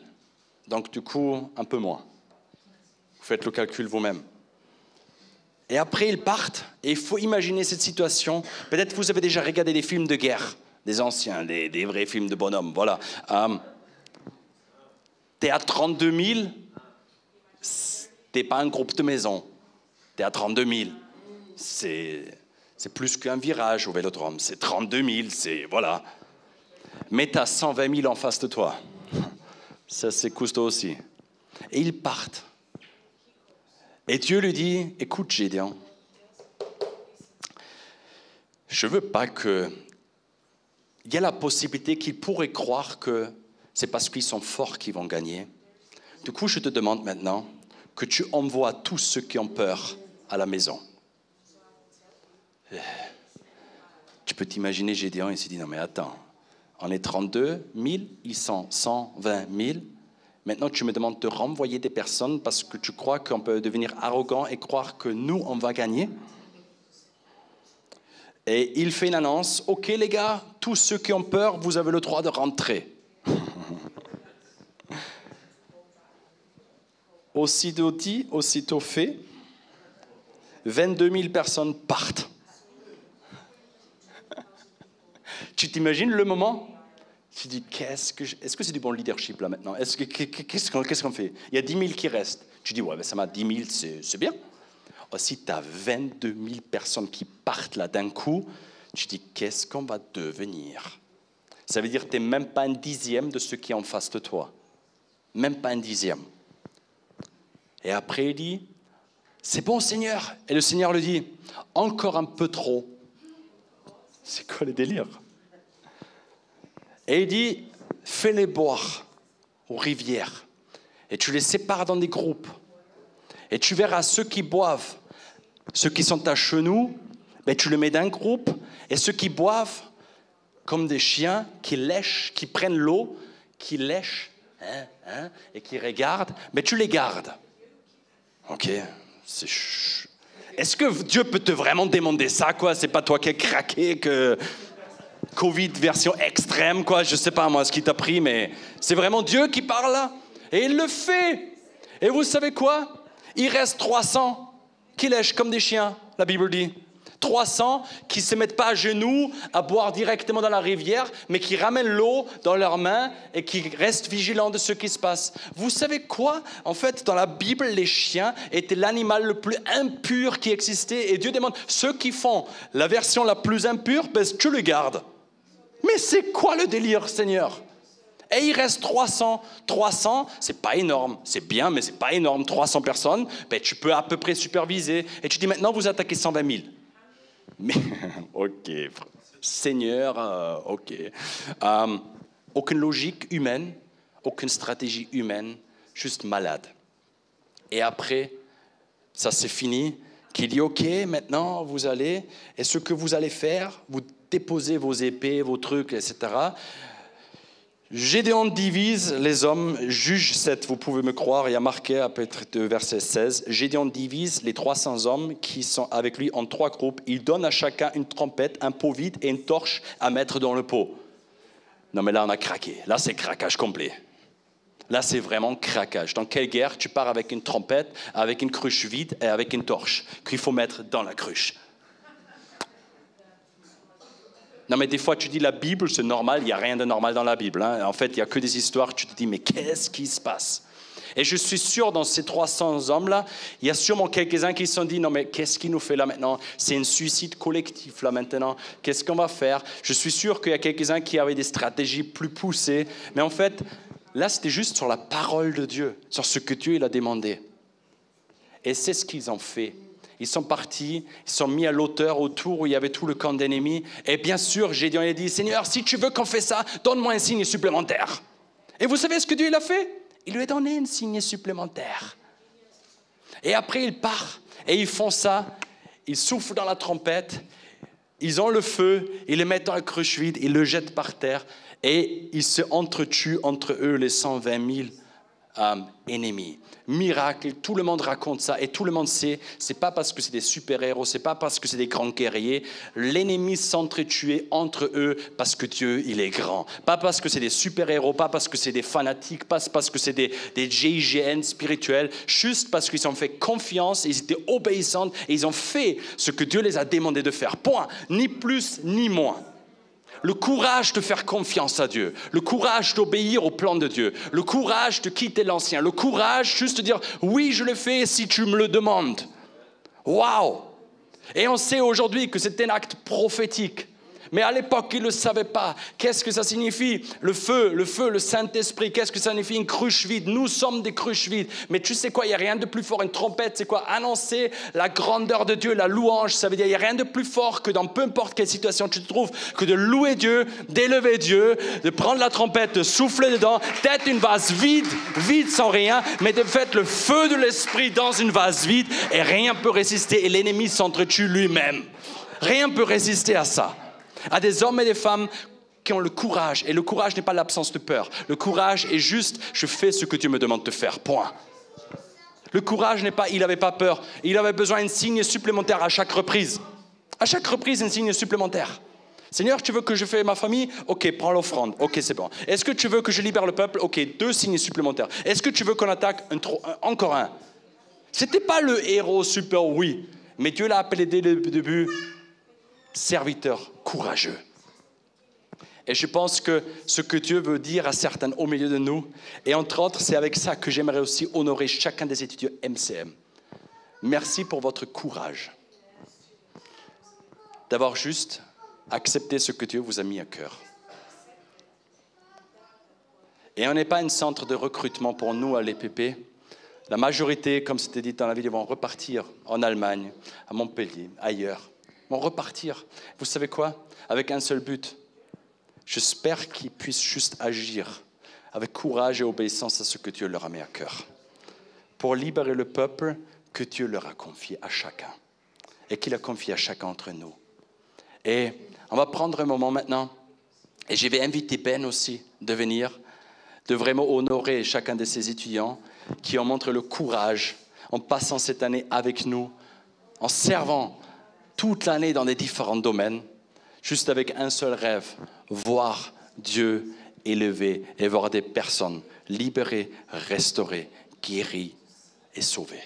Donc du coup, un peu moins. Vous faites le calcul vous-même. Et après, ils partent. Et il faut imaginer cette situation. Peut-être que vous avez déjà regardé des films de guerre, des anciens, des vrais films de bonhommes. Voilà. T'es à 32 000, t'es pas un groupe de maison. T'es à 32 000. C'est plus qu'un virage au Vélodrome. C'est 32 000, c'est... Voilà. Mais t'as 120 000 en face de toi. Ça, c'est costaud aussi. Et ils partent. Et Dieu lui dit, écoute Gédéon, je ne veux pas que... Il y a la possibilité qu'ils pourraient croire que c'est parce qu'ils sont forts qu'ils vont gagner. Du coup, je te demande maintenant que tu envoies tous ceux qui ont peur à la maison. Tu peux t'imaginer Gédéon, il s'est dit, non mais attends, on est 32 000, ils sont 120 000. Maintenant, tu me demandes de renvoyer des personnes parce que tu crois qu'on peut devenir arrogant et croire que nous, on va gagner. Et il fait une annonce. Ok les gars, tous ceux qui ont peur, vous avez le droit de rentrer. Aussitôt dit, aussitôt fait. 22 000 personnes partent. Tu t'imagines le moment? Tu dis, est-ce que c'est du bon leadership là maintenant? Qu'est-ce qu'on fait? Il y a 10 000 qui restent. Tu dis, ouais, ben ça m'a 10 000, c'est bien. Oh, si tu as 22 000 personnes qui partent là d'un coup, tu dis, qu'est-ce qu'on va devenir? Ça veut dire que tu n'es même pas un dixième de ceux qui sont en face de toi. Même pas un dixième. Et après, il dit, c'est bon, Seigneur. Et le Seigneur lui dit, encore un peu trop. C'est quoi le délire? Et il dit, fais-les boire aux rivières. Et tu les sépares dans des groupes. Et tu verras ceux qui boivent, ceux qui sont à genoux, ben tu les mets d'un groupe. Et ceux qui boivent, comme des chiens, qui lèchent, qui prennent l'eau, qui lèchent, et qui regardent, ben tu les gardes. Ok, est-ce que Dieu peut te vraiment demander ça, quoi? C'est pas toi qui as craqué, que Covid version extrême, quoi? Je sais pas moi ce qui t'a pris, mais c'est vraiment Dieu qui parle là. Et il le fait. Et vous savez quoi? Il reste 300 qui lèchent comme des chiens, la Bible dit. 300 qui ne se mettent pas à genoux à boire directement dans la rivière, mais qui ramènent l'eau dans leurs mains et qui restent vigilants de ce qui se passe. Vous savez quoi? En fait, dans la Bible, les chiens étaient l'animal le plus impur qui existait. Et Dieu demande, ceux qui font la version la plus impure, ben, tu le gardes. Mais c'est quoi le délire, Seigneur? Et il reste 300. 300, c'est pas énorme. C'est bien, mais c'est pas énorme. 300 personnes, ben, tu peux à peu près superviser. Et tu dis, maintenant, vous attaquez 120 000. Mais, ok, Seigneur, ok. Aucune logique humaine, aucune stratégie humaine, juste malade. Et après, ça c'est fini, qu'il dit, ok, maintenant vous allez, et ce que vous allez faire, vous déposez vos épées, vos trucs, etc. Gédéon divise les hommes, juge 7, vous pouvez me croire, il y a marqué à peut-être verset 16, Gédéon divise les 300 hommes qui sont avec lui en 3 groupes, il donne à chacun une trompette, un pot vide et une torche à mettre dans le pot. Non mais là on a craqué, là c'est craquage complet. Là c'est vraiment craquage. Dans quelle guerre tu pars avec une trompette, avec une cruche vide et avec une torche qu'il faut mettre dans la cruche? Non, mais des fois, tu dis la Bible, c'est normal, il n'y a rien de normal dans la Bible. Hein. En fait, il n'y a que des histoires, tu te dis, mais qu'est-ce qui se passe? Et je suis sûr, dans ces 300 hommes-là, il y a sûrement quelques-uns qui se sont dit, non, mais qu'est-ce qu'il nous fait là maintenant? C'est un suicide collectif là maintenant. Qu'est-ce qu'on va faire? Je suis sûr qu'il y a quelques-uns qui avaient des stratégies plus poussées. Mais en fait, là, c'était juste sur la parole de Dieu, sur ce que Dieu il a demandé. Et c'est ce qu'ils ont fait. Ils sont partis, ils sont mis à l'auteur autour où il y avait tout le camp d'ennemis. Et bien sûr, Gédéon a dit, Seigneur, si tu veux qu'on fasse ça, donne-moi un signe supplémentaire. Et vous savez ce que Dieu il a fait? Il lui a donné un signe supplémentaire. Et après, il part et ils font ça. Ils soufflent dans la trompette, ils ont le feu, ils le mettent dans la cruche vide, ils le jettent par terre et ils se entretuent entre eux, les 120 000 ennemis. Miracle, tout le monde raconte ça et tout le monde sait, c'est pas parce que c'est des super-héros, c'est pas parce que c'est des grands guerriers, l'ennemi s'entretuait entre eux parce que Dieu, il est grand. Pas parce que c'est des super-héros, pas parce que c'est des fanatiques, pas parce que c'est des GIGN spirituels, juste parce qu'ils ont fait confiance, ils étaient obéissants et ils ont fait ce que Dieu les a demandé de faire. Point. Ni plus, ni moins. Le courage de faire confiance à Dieu, le courage d'obéir au plan de Dieu, le courage de quitter l'ancien, le courage juste de dire « oui, je le fais si tu me le demandes ». Waouh! Et on sait aujourd'hui que c'est un acte prophétique. Mais à l'époque, ils ne le savaient pas. Qu'est-ce que ça signifie? Le feu, le Saint-Esprit. Qu'est-ce que ça signifie? Une cruche vide. Nous sommes des cruches vides. Mais tu sais quoi? Il n'y a rien de plus fort. Une trompette, c'est quoi? Annoncer la grandeur de Dieu, la louange. Ça veut dire qu'il n'y a rien de plus fort que dans peu importe quelle situation tu te trouves, que de louer Dieu, d'élever Dieu, de prendre la trompette, de souffler dedans, d'être une vase vide, vide sans rien, mais de faire le feu de l'Esprit dans une vase vide et rien ne peut résister. Et l'ennemi s'entretue lui-même. Rien ne peut résister à ça. À des hommes et des femmes qui ont le courage. Et le courage n'est pas l'absence de peur. Le courage est juste, je fais ce que Dieu me demande de faire. Point. Le courage n'est pas, il n'avait pas peur. Il avait besoin d'un signe supplémentaire à chaque reprise. À chaque reprise, un signe supplémentaire. Seigneur, tu veux que je fasse ma famille? Ok, prends l'offrande. Ok, c'est bon. Est-ce que tu veux que je libère le peuple? Ok, 2 signes supplémentaires. Est-ce que tu veux qu'on attaque encore un? C'était pas le héros super oui. Mais Dieu l'a appelé dès le début serviteur courageux. Et je pense que ce que Dieu veut dire à certains au milieu de nous, et entre autres, c'est avec ça que j'aimerais aussi honorer chacun des étudiants MCM. Merci pour votre courage d'avoir juste accepté ce que Dieu vous a mis à cœur. Et on n'est pas un centre de recrutement pour nous à l'EPP. La majorité, comme c'était dit dans la vidéo, vont repartir en Allemagne, à Montpellier, ailleurs. Ils vont repartir. Vous savez quoi? Avec un seul but. J'espère qu'ils puissent juste agir avec courage et obéissance à ce que Dieu leur a mis à cœur. Pour libérer le peuple que Dieu leur a confié à chacun. Et qu'il a confié à chacun d'entre nous. Et on va prendre un moment maintenant. Et je vais inviter Ben aussi de venir, de vraiment honorer chacun de ces étudiants qui ont montré le courage en passant cette année avec nous, en servant toute l'année dans les différents domaines, juste avec un seul rêve, voir Dieu élevé et voir des personnes libérées, restaurées, guéries et sauvées.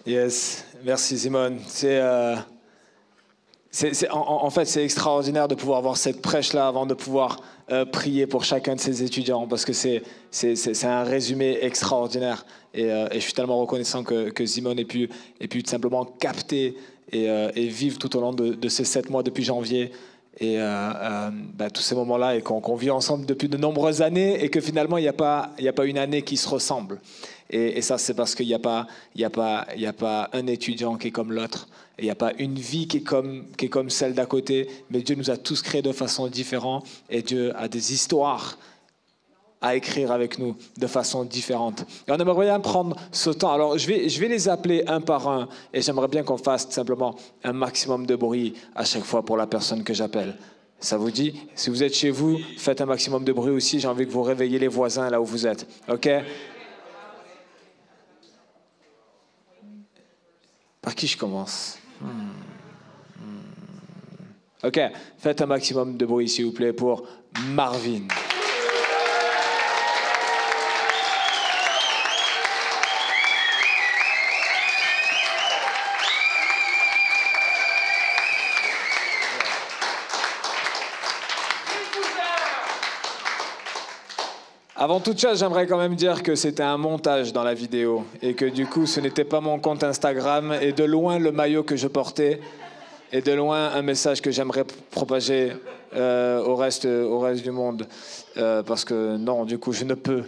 Yes, merci Simone. En fait, c'est extraordinaire de pouvoir voir cette prêche-là avant de pouvoir prier pour chacun de ces étudiants parce que c'est un résumé extraordinaire. Et je suis tellement reconnaissant que Simone ait pu simplement capter et vivre tout au long de ces 7 mois depuis janvier. Et tous ces moments-là et qu'on vit ensemble depuis de nombreuses années et que finalement, il n'y a pas une année qui se ressemble. Et ça, c'est parce qu'il n'y a pas un étudiant qui est comme l'autre. Il n'y a pas une vie qui est comme celle d'à côté. Mais Dieu nous a tous créés de façon différente. Et Dieu a des histoires à écrire avec nous de façon différente. Et on aimerait bien prendre ce temps. Alors, je vais les appeler un par un. Et j'aimerais bien qu'on fasse simplement un maximum de bruit à chaque fois pour la personne que j'appelle. Ça vous dit? Si vous êtes chez vous, faites un maximum de bruit aussi. J'ai envie que vous réveillez les voisins là où vous êtes. OK? Par qui je commence? OK, faites un maximum de bruit, s'il vous plaît, pour Marvin. Avant toute chose, j'aimerais quand même dire que c'était un montage dans la vidéo et que du coup, ce n'était pas mon compte Instagram et de loin le maillot que je portais et de loin un message que j'aimerais propager au reste du monde parce que non, du coup, je ne peux.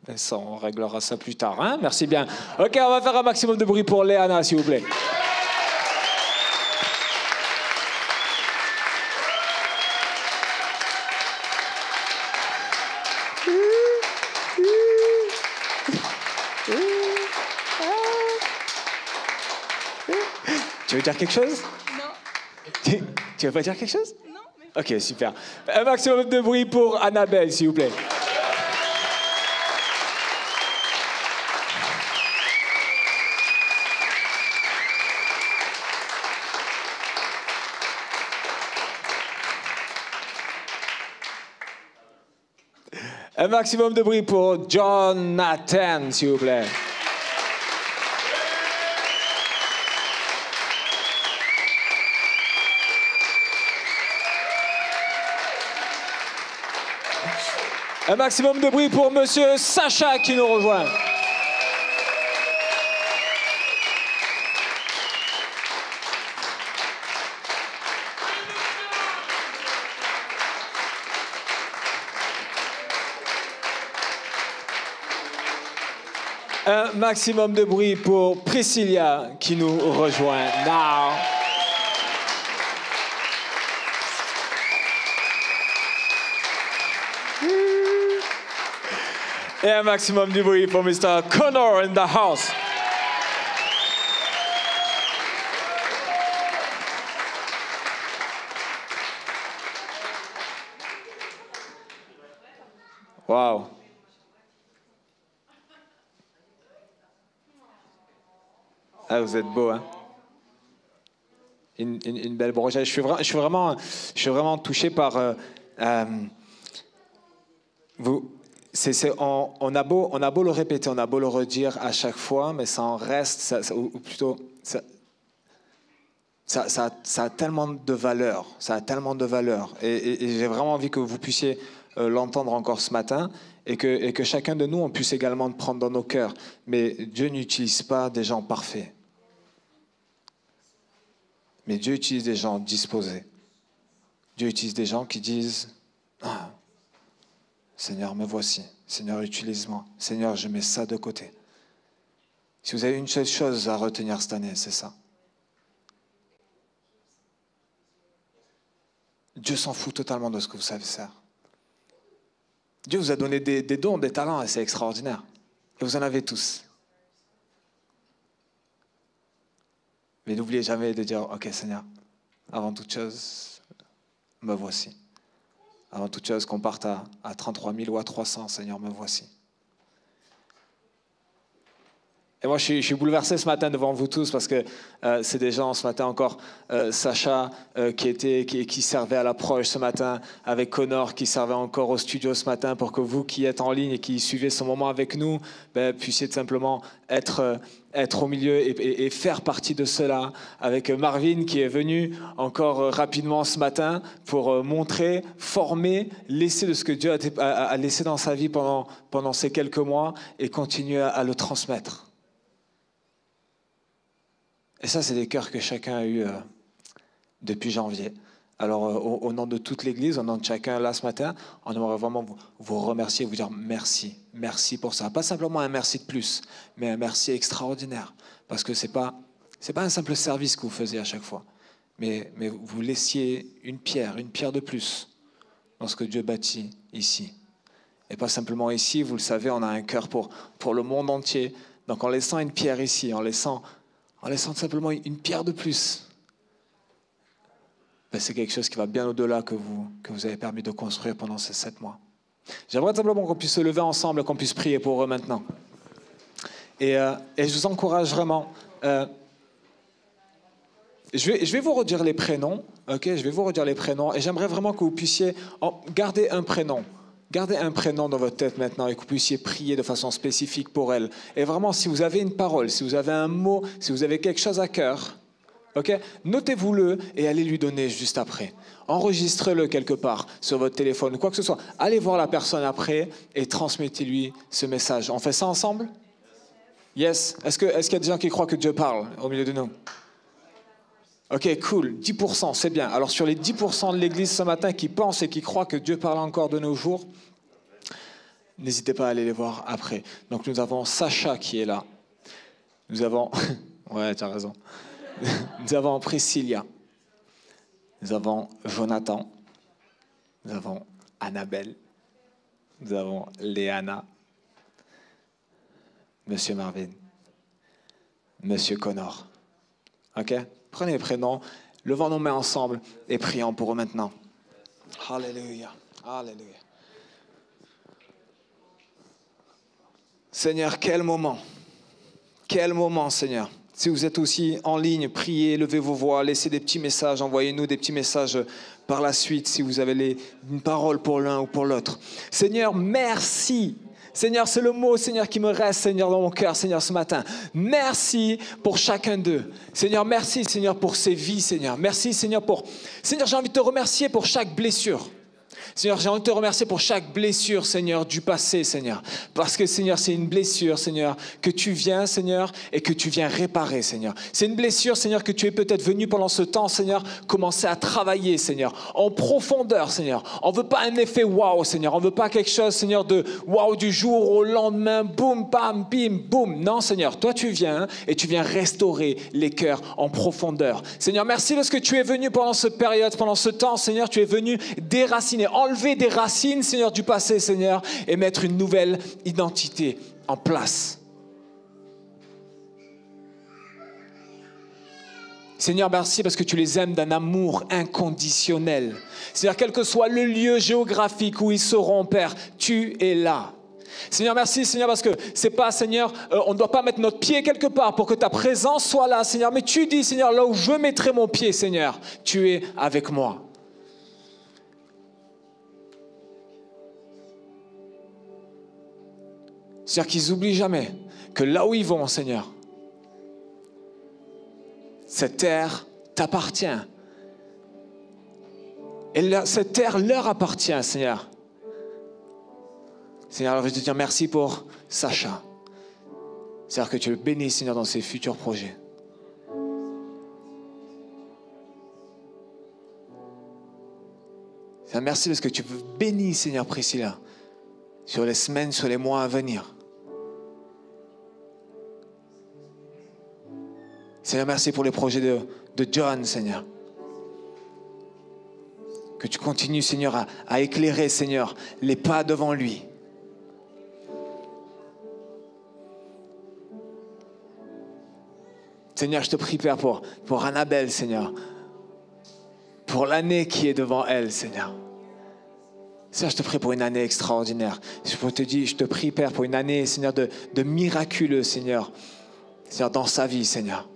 Mais ça, on réglera ça plus tard, hein? Merci bien. OK, on va faire un maximum de bruit pour Léana, s'il vous plaît. Tu veux dire quelque chose? Non. Tu veux pas dire quelque chose? Non. Mais... OK, super. Un maximum de bruit pour Annabelle, s'il vous plaît. Un maximum de bruit pour Jonathan, s'il vous plaît. Un maximum de bruit pour Monsieur Sacha qui nous rejoint. Un maximum de bruit pour Priscilla qui nous rejoint. Now. Et un maximum de bruit pour Mr. Connor in the house. Wow. Ah, vous êtes beau, hein? Une belle brochette. Je suis vraiment touché par on a beau le répéter, on a beau le redire à chaque fois, mais ça en reste, ou plutôt, ça a tellement de valeur, ça a tellement de valeur. Et j'ai vraiment envie que vous puissiez l'entendre encore ce matin et que chacun de nous, on puisse également le prendre dans nos cœurs. Mais Dieu n'utilise pas des gens parfaits. Mais Dieu utilise des gens disposés. Dieu utilise des gens qui disent « Ah, Seigneur, me voici. Seigneur, utilise-moi. Seigneur, je mets ça de côté. » Si vous avez une seule chose à retenir cette année, c'est ça. Dieu s'en fout totalement de ce que vous savez faire. Dieu vous a donné des dons, des talents, et c'est extraordinaire. Et vous en avez tous. Mais n'oubliez jamais de dire, ok Seigneur, avant toute chose, me voici. Avant toute chose, qu'on parte à 33 000 ou à 300, Seigneur, me voici. Et moi, je suis bouleversé ce matin devant vous tous parce que c'est des gens, ce matin encore, Sacha qui servait à l'approche ce matin, avec Connor qui servait encore au studio ce matin, pour que vous qui êtes en ligne et qui suivez ce moment avec nous, puissiez simplement être au milieu et faire partie de cela, avec Marvin qui est venu encore rapidement ce matin pour montrer, former, laisser de ce que Dieu a laissé dans sa vie pendant ces quelques mois et continuer à le transmettre. Et ça, c'est des cœurs que chacun a eu depuis janvier. Alors, au nom de toute l'Église, au nom de chacun là ce matin, on aimerait vraiment vous remercier, vous dire merci. Merci pour ça. Pas simplement un merci de plus, mais un merci extraordinaire. Parce que c'est pas un simple service que vous faisiez à chaque fois. Mais vous laissiez une pierre de plus dans ce que Dieu bâtit ici. Et pas simplement ici, vous le savez, on a un cœur pour le monde entier. Donc en laissant une pierre ici, en laissant simplement une pierre de plus, c'est quelque chose qui va bien au-delà que vous avez permis de construire pendant ces 7 mois. J'aimerais simplement qu'on puisse se lever ensemble, qu'on puisse prier pour eux maintenant. Et je vous encourage vraiment. Je vais vous redire les prénoms, ok? Je vais vous redire les prénoms et j'aimerais vraiment que vous puissiez garder un prénom. Gardez un prénom dans votre tête maintenant et que vous puissiez prier de façon spécifique pour elle. Et vraiment, si vous avez une parole, si vous avez un mot, si vous avez quelque chose à cœur, okay, notez-vous-le et allez lui donner juste après. Enregistrez-le quelque part sur votre téléphone, quoi que ce soit. Allez voir la personne après et transmettez-lui ce message. On fait ça ensemble? Yes. Est-ce qu'il y a des gens qui croient que Dieu parle au milieu de nous? Ok, cool. 10%, c'est bien. Alors sur les 10% de l'Église ce matin qui pensent et qui croient que Dieu parle encore de nos jours, n'hésitez pas à aller les voir après. Donc nous avons Sacha qui est là. Nous avons... ouais, tu as raison. Nous avons Priscilla. Nous avons Jonathan. Nous avons Annabelle. Nous avons Léana. Monsieur Marvin. Monsieur Connor. Ok? Prenez les prénoms, levons nos mains ensemble et prions pour eux maintenant. Alléluia. Alléluia. Seigneur, quel moment. Quel moment, Seigneur. Si vous êtes aussi en ligne, priez, levez vos voix, laissez des petits messages, envoyez-nous des petits messages par la suite si vous avez une parole pour l'un ou pour l'autre. Seigneur, merci. Seigneur, c'est le mot, Seigneur, qui me reste, Seigneur, dans mon cœur, Seigneur, ce matin. Merci pour chacun d'eux. Seigneur, merci, Seigneur, pour ces vies, Seigneur. Merci, Seigneur, Seigneur, j'ai envie de te remercier pour chaque blessure. Seigneur, j'ai envie de te remercier pour chaque blessure, Seigneur, du passé, Seigneur. Parce que, Seigneur, c'est une blessure, Seigneur, que tu viens, Seigneur, et que tu viens réparer, Seigneur. C'est une blessure, Seigneur, que tu es peut-être venu pendant ce temps, Seigneur, commencer à travailler, Seigneur, en profondeur, Seigneur. On ne veut pas un effet waouh, Seigneur. On ne veut pas quelque chose, Seigneur, de waouh du jour au lendemain, boum, bam, bim, boum. Non, Seigneur, toi, tu viens et tu viens restaurer les cœurs en profondeur. Seigneur, merci parce que tu es venu pendant cette période, pendant ce temps, Seigneur, tu es venu déraciner, enlever des racines, Seigneur, du passé, Seigneur, et mettre une nouvelle identité en place. Seigneur, merci parce que tu les aimes d'un amour inconditionnel. Seigneur, quel que soit le lieu géographique où ils seront, Père, tu es là. Seigneur, merci, Seigneur, parce que c'est pas, Seigneur, on ne doit pas mettre notre pied quelque part pour que ta présence soit là, Seigneur. Mais tu dis, Seigneur, là où je mettrai mon pied, Seigneur, tu es avec moi. Seigneur, qu'ils n'oublient jamais que là où ils vont, Seigneur, cette terre t'appartient. Et cette terre leur appartient, Seigneur. Seigneur, alors je veux te dire merci pour Sacha. Seigneur, que tu le bénisses, Seigneur, dans ses futurs projets. Seigneur, merci parce que tu bénis, Seigneur, Priscilla, sur les semaines, sur les mois à venir. Seigneur, merci pour les projets de John, Seigneur. Que tu continues, Seigneur, à éclairer, Seigneur, les pas devant lui. Seigneur, je te prie, Père, pour Annabelle, Seigneur. Pour l'année qui est devant elle, Seigneur. Seigneur, je te prie pour une année extraordinaire. Je te prie, Père, pour une année, Seigneur, de miraculeux, Seigneur. Seigneur, dans sa vie, Seigneur.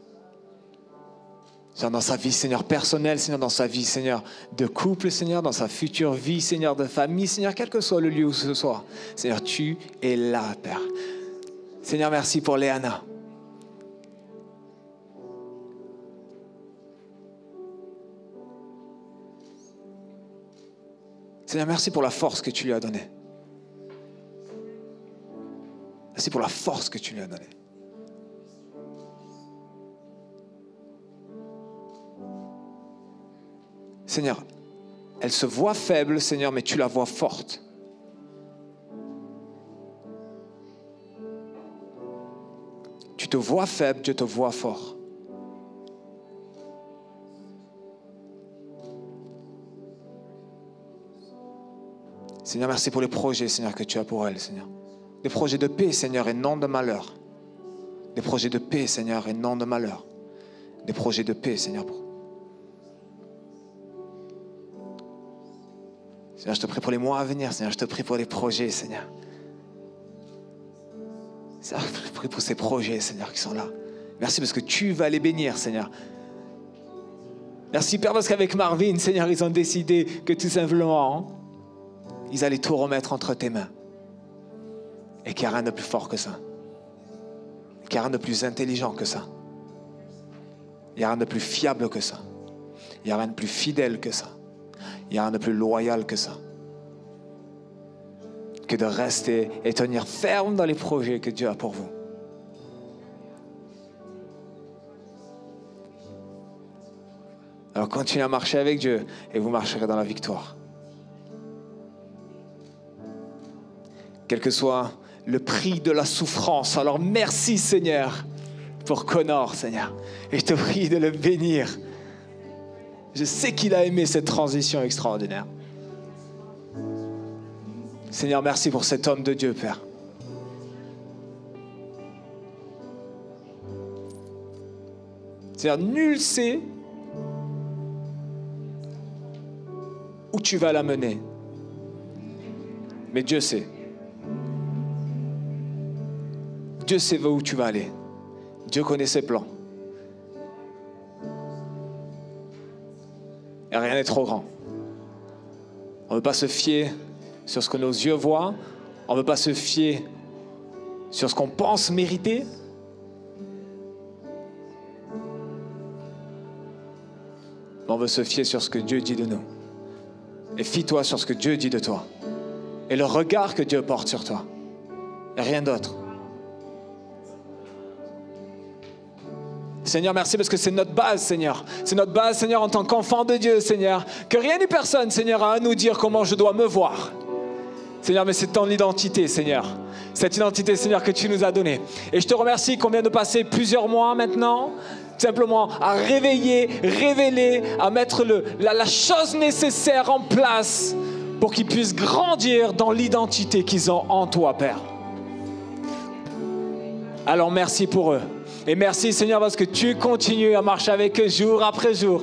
Seigneur, dans sa vie, Seigneur, personnelle, Seigneur, dans sa vie, Seigneur, de couple, Seigneur, dans sa future vie, Seigneur, de famille, Seigneur, quel que soit le lieu où ce soit. Seigneur, tu es là, Père. Seigneur, merci pour Léana. Seigneur, merci pour la force que tu lui as donnée. Merci pour la force que tu lui as donnée. Seigneur, elle se voit faible, Seigneur, mais tu la vois forte. Tu te vois faible, Dieu te voit fort. Seigneur, merci pour les projets, Seigneur, que tu as pour elle, Seigneur. Des projets de paix, Seigneur, et non de malheur. Des projets de paix, Seigneur, et non de malheur. Des projets de paix, Seigneur. Seigneur, je te prie pour les mois à venir, Seigneur. Je te prie pour les projets, Seigneur. Seigneur, je te prie pour ces projets, Seigneur, qui sont là. Merci parce que tu vas les bénir, Seigneur. Merci, Père, parce qu'avec Marvin, Seigneur, ils ont décidé que tout simplement, ils allaient tout remettre entre tes mains. Et qu'il n'y a rien de plus fort que ça. Qu'il n'y a rien de plus intelligent que ça. Il n'y a rien de plus fiable que ça. Il n'y a rien de plus fidèle que ça. Il n'y a rien de plus loyal que ça. Que de rester et tenir ferme dans les projets que Dieu a pour vous. Alors continuez à marcher avec Dieu et vous marcherez dans la victoire. Quel que soit le prix de la souffrance. Alors merci Seigneur pour Connor, Seigneur. Et je te prie de le bénir. Je sais qu'il a aimé cette transition extraordinaire. Seigneur, merci pour cet homme de Dieu, Père. Seigneur, nul sait où tu vas l'amener. Mais Dieu sait. Dieu sait où tu vas aller. Dieu connaît ses plans. Et rien n'est trop grand. On ne veut pas se fier sur ce que nos yeux voient. On ne veut pas se fier sur ce qu'on pense mériter. Mais on veut se fier sur ce que Dieu dit de nous. Et fie-toi sur ce que Dieu dit de toi. Et le regard que Dieu porte sur toi. Et rien d'autre. Seigneur, merci parce que c'est notre base, Seigneur. C'est notre base, Seigneur, en tant qu'enfant de Dieu, Seigneur. Que rien ni personne, Seigneur, a à nous dire comment je dois me voir. Seigneur, mais c'est ton identité, Seigneur. Cette identité, Seigneur, que tu nous as donnée. Et je te remercie qu'on vient de passer plusieurs mois maintenant, simplement à révéler, à mettre la chose nécessaire en place pour qu'ils puissent grandir dans l'identité qu'ils ont en toi, Père. Alors merci pour eux. Et merci Seigneur parce que tu continues à marcher avec eux jour après jour,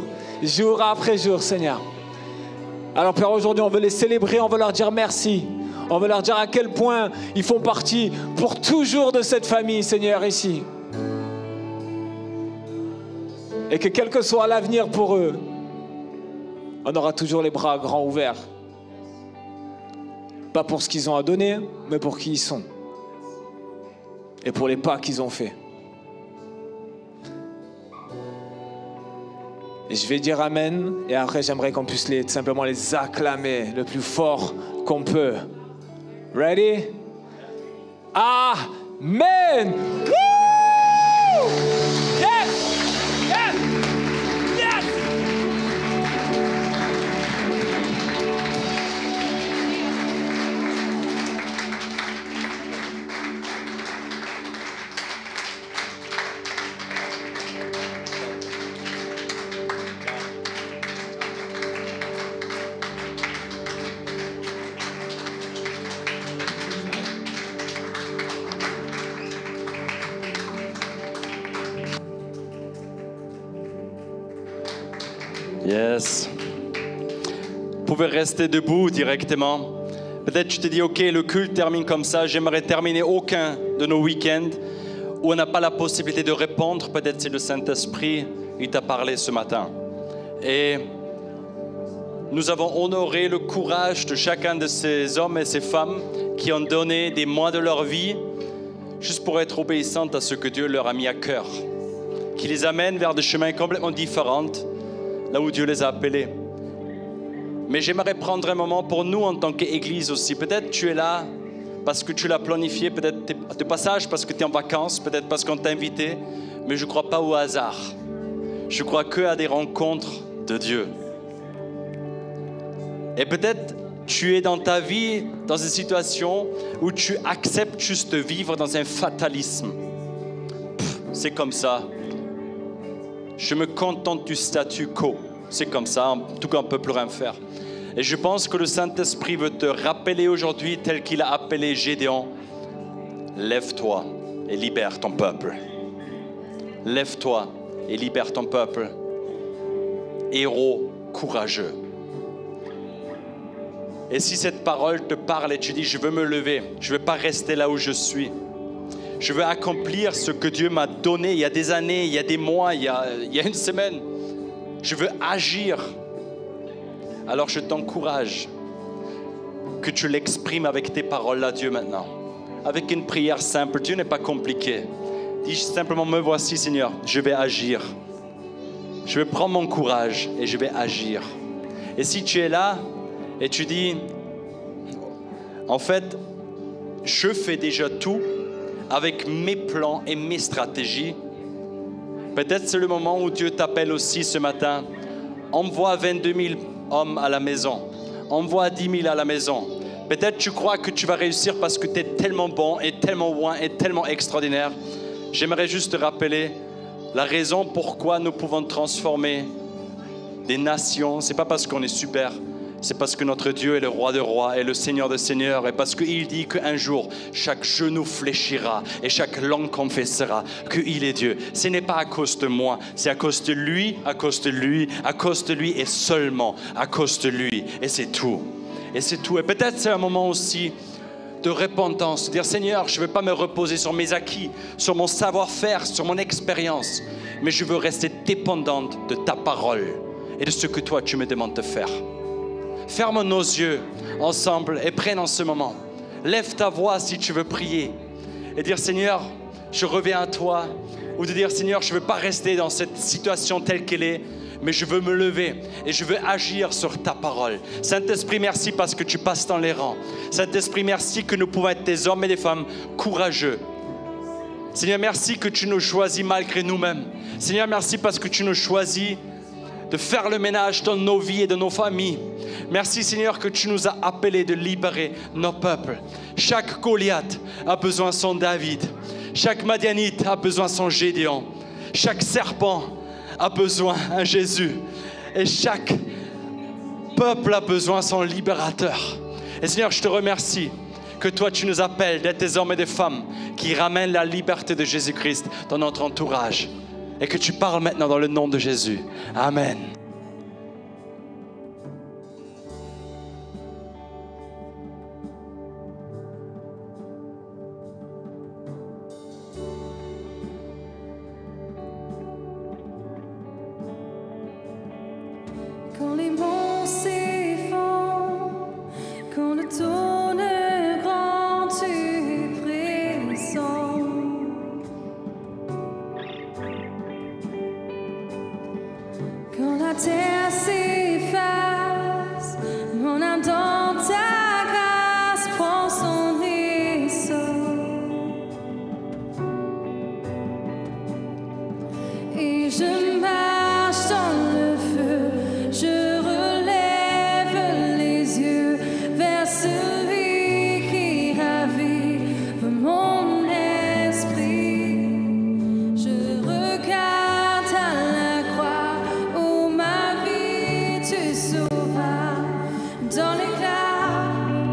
Seigneur. Alors Père, aujourd'hui on veut les célébrer, on veut leur dire merci. On veut leur dire à quel point ils font partie pour toujours de cette famille, Seigneur, ici. Et que quel que soit l'avenir pour eux, on aura toujours les bras grands ouverts. Pas pour ce qu'ils ont à donner, mais pour qui ils sont. et pour les pas qu'ils ont faits. Et je vais dire Amen, et après j'aimerais qu'on puisse simplement les acclamer le plus fort qu'on peut. Ready? Amen! Woo! Yes! Yes! Yes! Yes. Vous pouvez rester debout directement. Peut-être tu te dis, ok, le culte termine comme ça. J'aimerais terminer aucun de nos week-ends où on n'a pas la possibilité de répondre. Peut-être c'est le Saint-Esprit qui t'a parlé ce matin. Et nous avons honoré le courage de chacun de ces hommes et ces femmes qui ont donné des mois de leur vie juste pour être obéissantes à ce que Dieu leur a mis à cœur, qui les amène vers des chemins complètement différents, là où Dieu les a appelés. Mais j'aimerais prendre un moment pour nous en tant qu'Église aussi. Peut-être tu es là parce que tu l'as planifié, peut-être de passage parce que tu es en vacances, peut-être parce qu'on t'a invité, mais je ne crois pas au hasard. Je crois qu'à des rencontres de Dieu. Et peut-être tu es dans ta vie, dans une situation où tu acceptes juste de vivre dans un fatalisme. C'est comme ça. Je me contente du statu quo. C'est comme ça, en tout cas on ne peut plus rien faire. Et je pense que le Saint-Esprit veut te rappeler aujourd'hui, tel qu'il a appelé Gédéon, lève-toi et libère ton peuple. Lève-toi et libère ton peuple. Héros courageux. Et si cette parole te parle et tu dis, je veux me lever, je ne veux pas rester là où je suis. Je veux accomplir ce que Dieu m'a donné il y a des années, il y a des mois, il y a une semaine. Je veux agir. Alors je t'encourage que tu l'exprimes avec tes paroles à Dieu maintenant. Avec une prière simple. Dieu n'est pas compliqué. Dis simplement, me voici Seigneur, je vais agir. Je vais prendre mon courage et je vais agir. Et si tu es là et tu dis, en fait, je fais déjà tout avec mes plans et mes stratégies. Peut-être c'est le moment où Dieu t'appelle aussi ce matin. Envoie 22 000 hommes à la maison. Envoie 10 000 à la maison. Peut-être tu crois que tu vas réussir parce que tu es tellement bon et tellement loin et tellement extraordinaire. J'aimerais juste te rappeler la raison pourquoi nous pouvons transformer des nations. Ce n'est pas parce qu'on est super. C'est parce que notre Dieu est le roi de rois et le Seigneur de seigneurs, et parce qu'il dit qu'un jour chaque genou fléchira et chaque langue confessera qu'il est Dieu. Ce n'est pas à cause de moi, c'est à cause de lui, à cause de lui, à cause de lui et seulement à cause de lui. Et c'est tout. Et c'est tout. Et peut-être c'est un moment aussi de repentance, de dire Seigneur, je ne veux pas me reposer sur mes acquis, sur mon savoir-faire, sur mon expérience, mais je veux rester dépendante de ta parole et de ce que toi tu me demandes de faire. Ferme nos yeux ensemble et prenne en ce moment. Lève ta voix si tu veux prier et dire Seigneur, je reviens à toi. Ou de dire Seigneur, je ne veux pas rester dans cette situation telle qu'elle est, mais je veux me lever et je veux agir sur ta parole. Saint-Esprit, merci parce que tu passes dans les rangs. Saint-Esprit, merci que nous pouvons être des hommes et des femmes courageux. Seigneur, merci que tu nous choisis malgré nous-mêmes. Seigneur, merci parce que tu nous choisis de faire le ménage dans nos vies et de nos familles. Merci Seigneur que tu nous as appelés de libérer nos peuples. Chaque Goliath a besoin de son David. Chaque Madianite a besoin de son Gédéon. Chaque serpent a besoin d'un Jésus. Et chaque peuple a besoin de son libérateur. Et Seigneur, je te remercie que toi tu nous appelles d'être des hommes et des femmes qui ramènent la liberté de Jésus-Christ dans notre entourage. Et que tu parles maintenant dans le nom de Jésus. Amen. Quand les monts s'effondrent, quand le tonnerre grand, tu es présent. terre s'efface, mon âme dans ta grâce prend son essor. Et je marche dans le feu, je relève les yeux vers celui qui ravive mon esprit. Je regarde à la croix où ma vie tu sauvas, dans l'éclat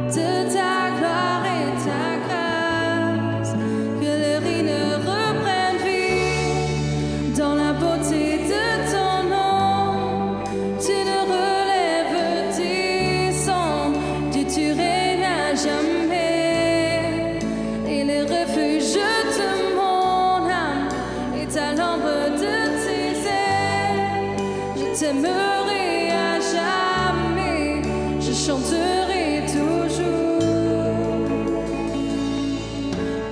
de ta gloire et ta grâce, que le rire reprenne vie dans la beauté de ton nom. Tu ne relèves tes cendres, tu règnes à jamais, et le refuge de mon âme est à l'ombre de tes ailes. Je t'aimerai à jamais, je chanterai toujours.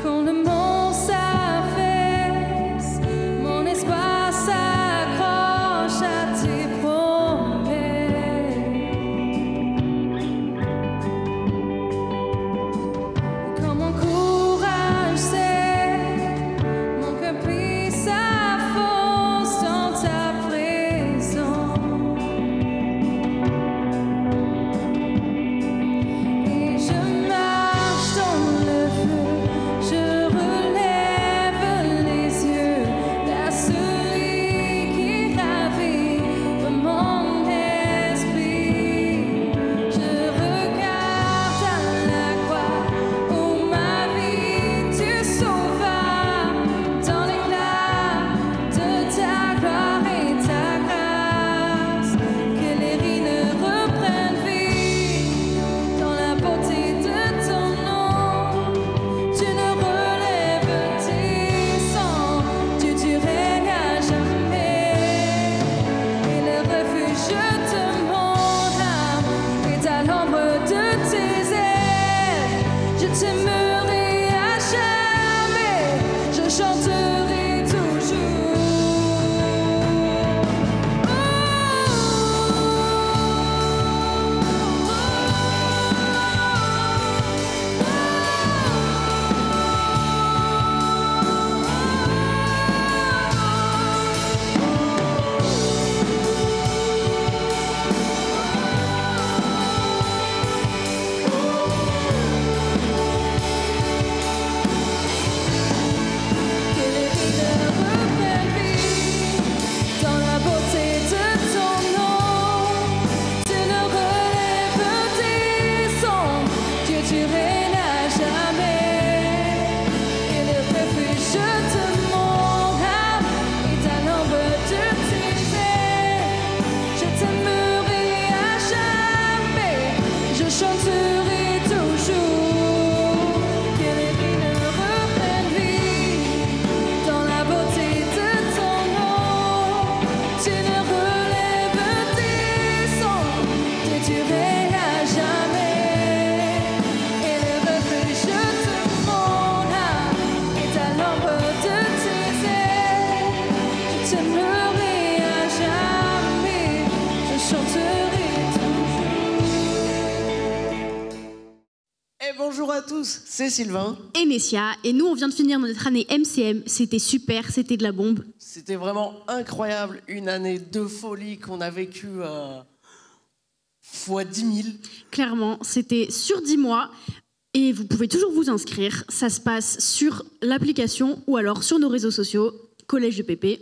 Quand le monde s'affaisse, mon espoir s'accroche à tes promesses. Quand mon courage cesse, mon cœur prie sa force dans ta présence. Et je marche dans le feu, je relève les yeux vers celui qui ravive mon esprit. Je regarde à la croix où ma vie tu sauvas, dans l'éclat de ta gloire et ta grâce, que les rires reprennent vie dans la beauté de ton nom. Tu ne relèves tes cendres, tu règnes à jamais, et le refuge de mon âme est à l'ombre de tes ailes. Je t'aimerai à jamais, je chanterai toujours. Que les rires reprennent vie dans la beauté de ton nom. Tu ne relèves tes cendres, Dieu tu règnes à jamais, et le refuge de mon âme est à l'ombre de tes ailes. Je t'aimerai à jamais, je chanterai toujours. Que les rires reprennent vie dans la beauté de ton nom. Tu ne relèves tes cendres, Dieu tu règnes à jamais, et le refuge de mon âme est à l'ombre de tes ailes. Je t'aimerai à jamais, je chanterai toujours. Et bonjour à tous, c'est Sylvain. Et Nessia, et nous on vient de finir notre année MCM, c'était super, c'était de la bombe. C'était vraiment incroyable, une année de folie qu'on a vécue fois 10 000. Clairement, c'était sur 10 mois, et vous pouvez toujours vous inscrire, ça se passe sur l'application ou alors sur nos réseaux sociaux, Collège de PP.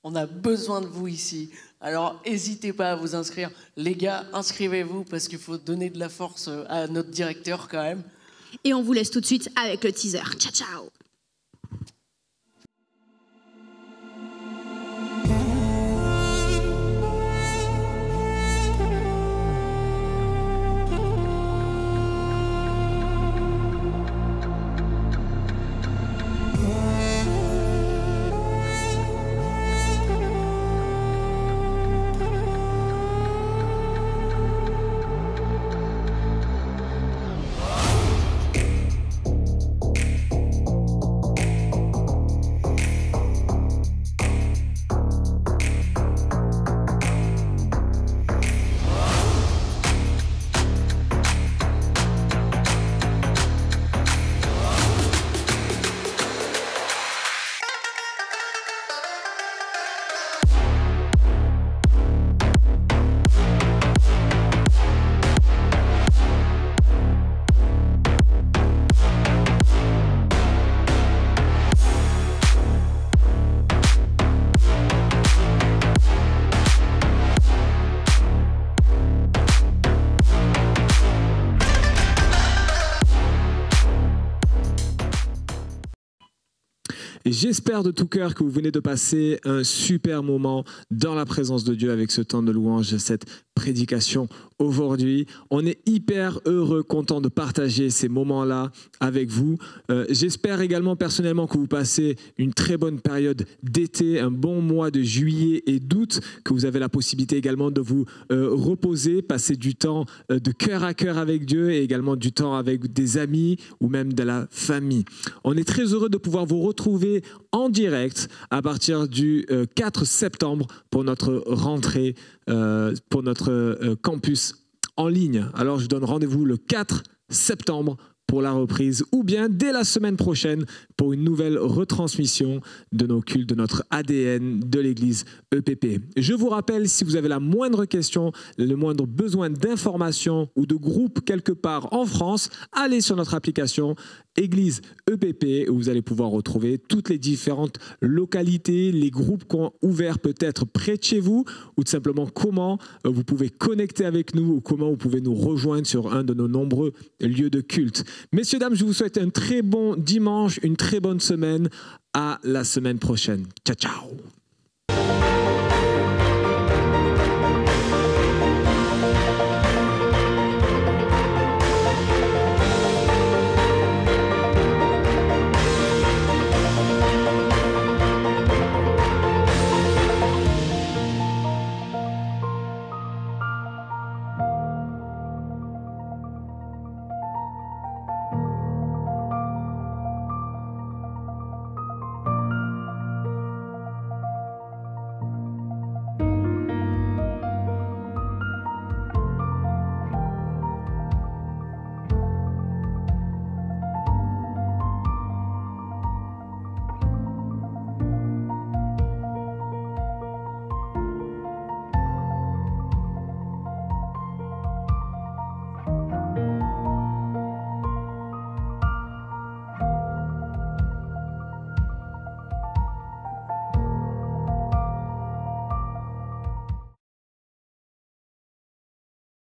On a besoin de vous ici, alors n'hésitez pas à vous inscrire. Les gars, inscrivez-vous parce qu'il faut donner de la force à notre directeur quand même. Et on vous laisse tout de suite avec le teaser. Ciao ciao. Et j'espère de tout cœur que vous venez de passer un super moment dans la présence de Dieu avec ce temps de louange, cette prédication aujourd'hui. On est hyper heureux, content de partager ces moments-là avec vous. J'espère également personnellement que vous passez une très bonne période d'été, un bon mois de juillet et d'août, que vous avez la possibilité également de vous reposer, passer du temps de cœur à cœur avec Dieu et également du temps avec des amis ou même de la famille. On est très heureux de pouvoir vous retrouver en direct à partir du 4 septembre pour notre rentrée, pour notre campus en ligne. Alors je donne rendez-vous le 4 septembre pour la reprise ou bien dès la semaine prochaine pour une nouvelle retransmission de nos cultes, de notre ADN de l'église EPP. Je vous rappelle, si vous avez la moindre question, le moindre besoin d'information ou de groupe quelque part en France, allez sur notre application Église EPP où vous allez pouvoir retrouver toutes les différentes localités, les groupes qu'on a ouverts peut-être près de chez vous ou tout simplement comment vous pouvez connecter avec nous ou comment vous pouvez nous rejoindre sur un de nos nombreux lieux de culte. Messieurs, dames, je vous souhaite un très bon dimanche, une très bonne semaine. À la semaine prochaine. Ciao, ciao.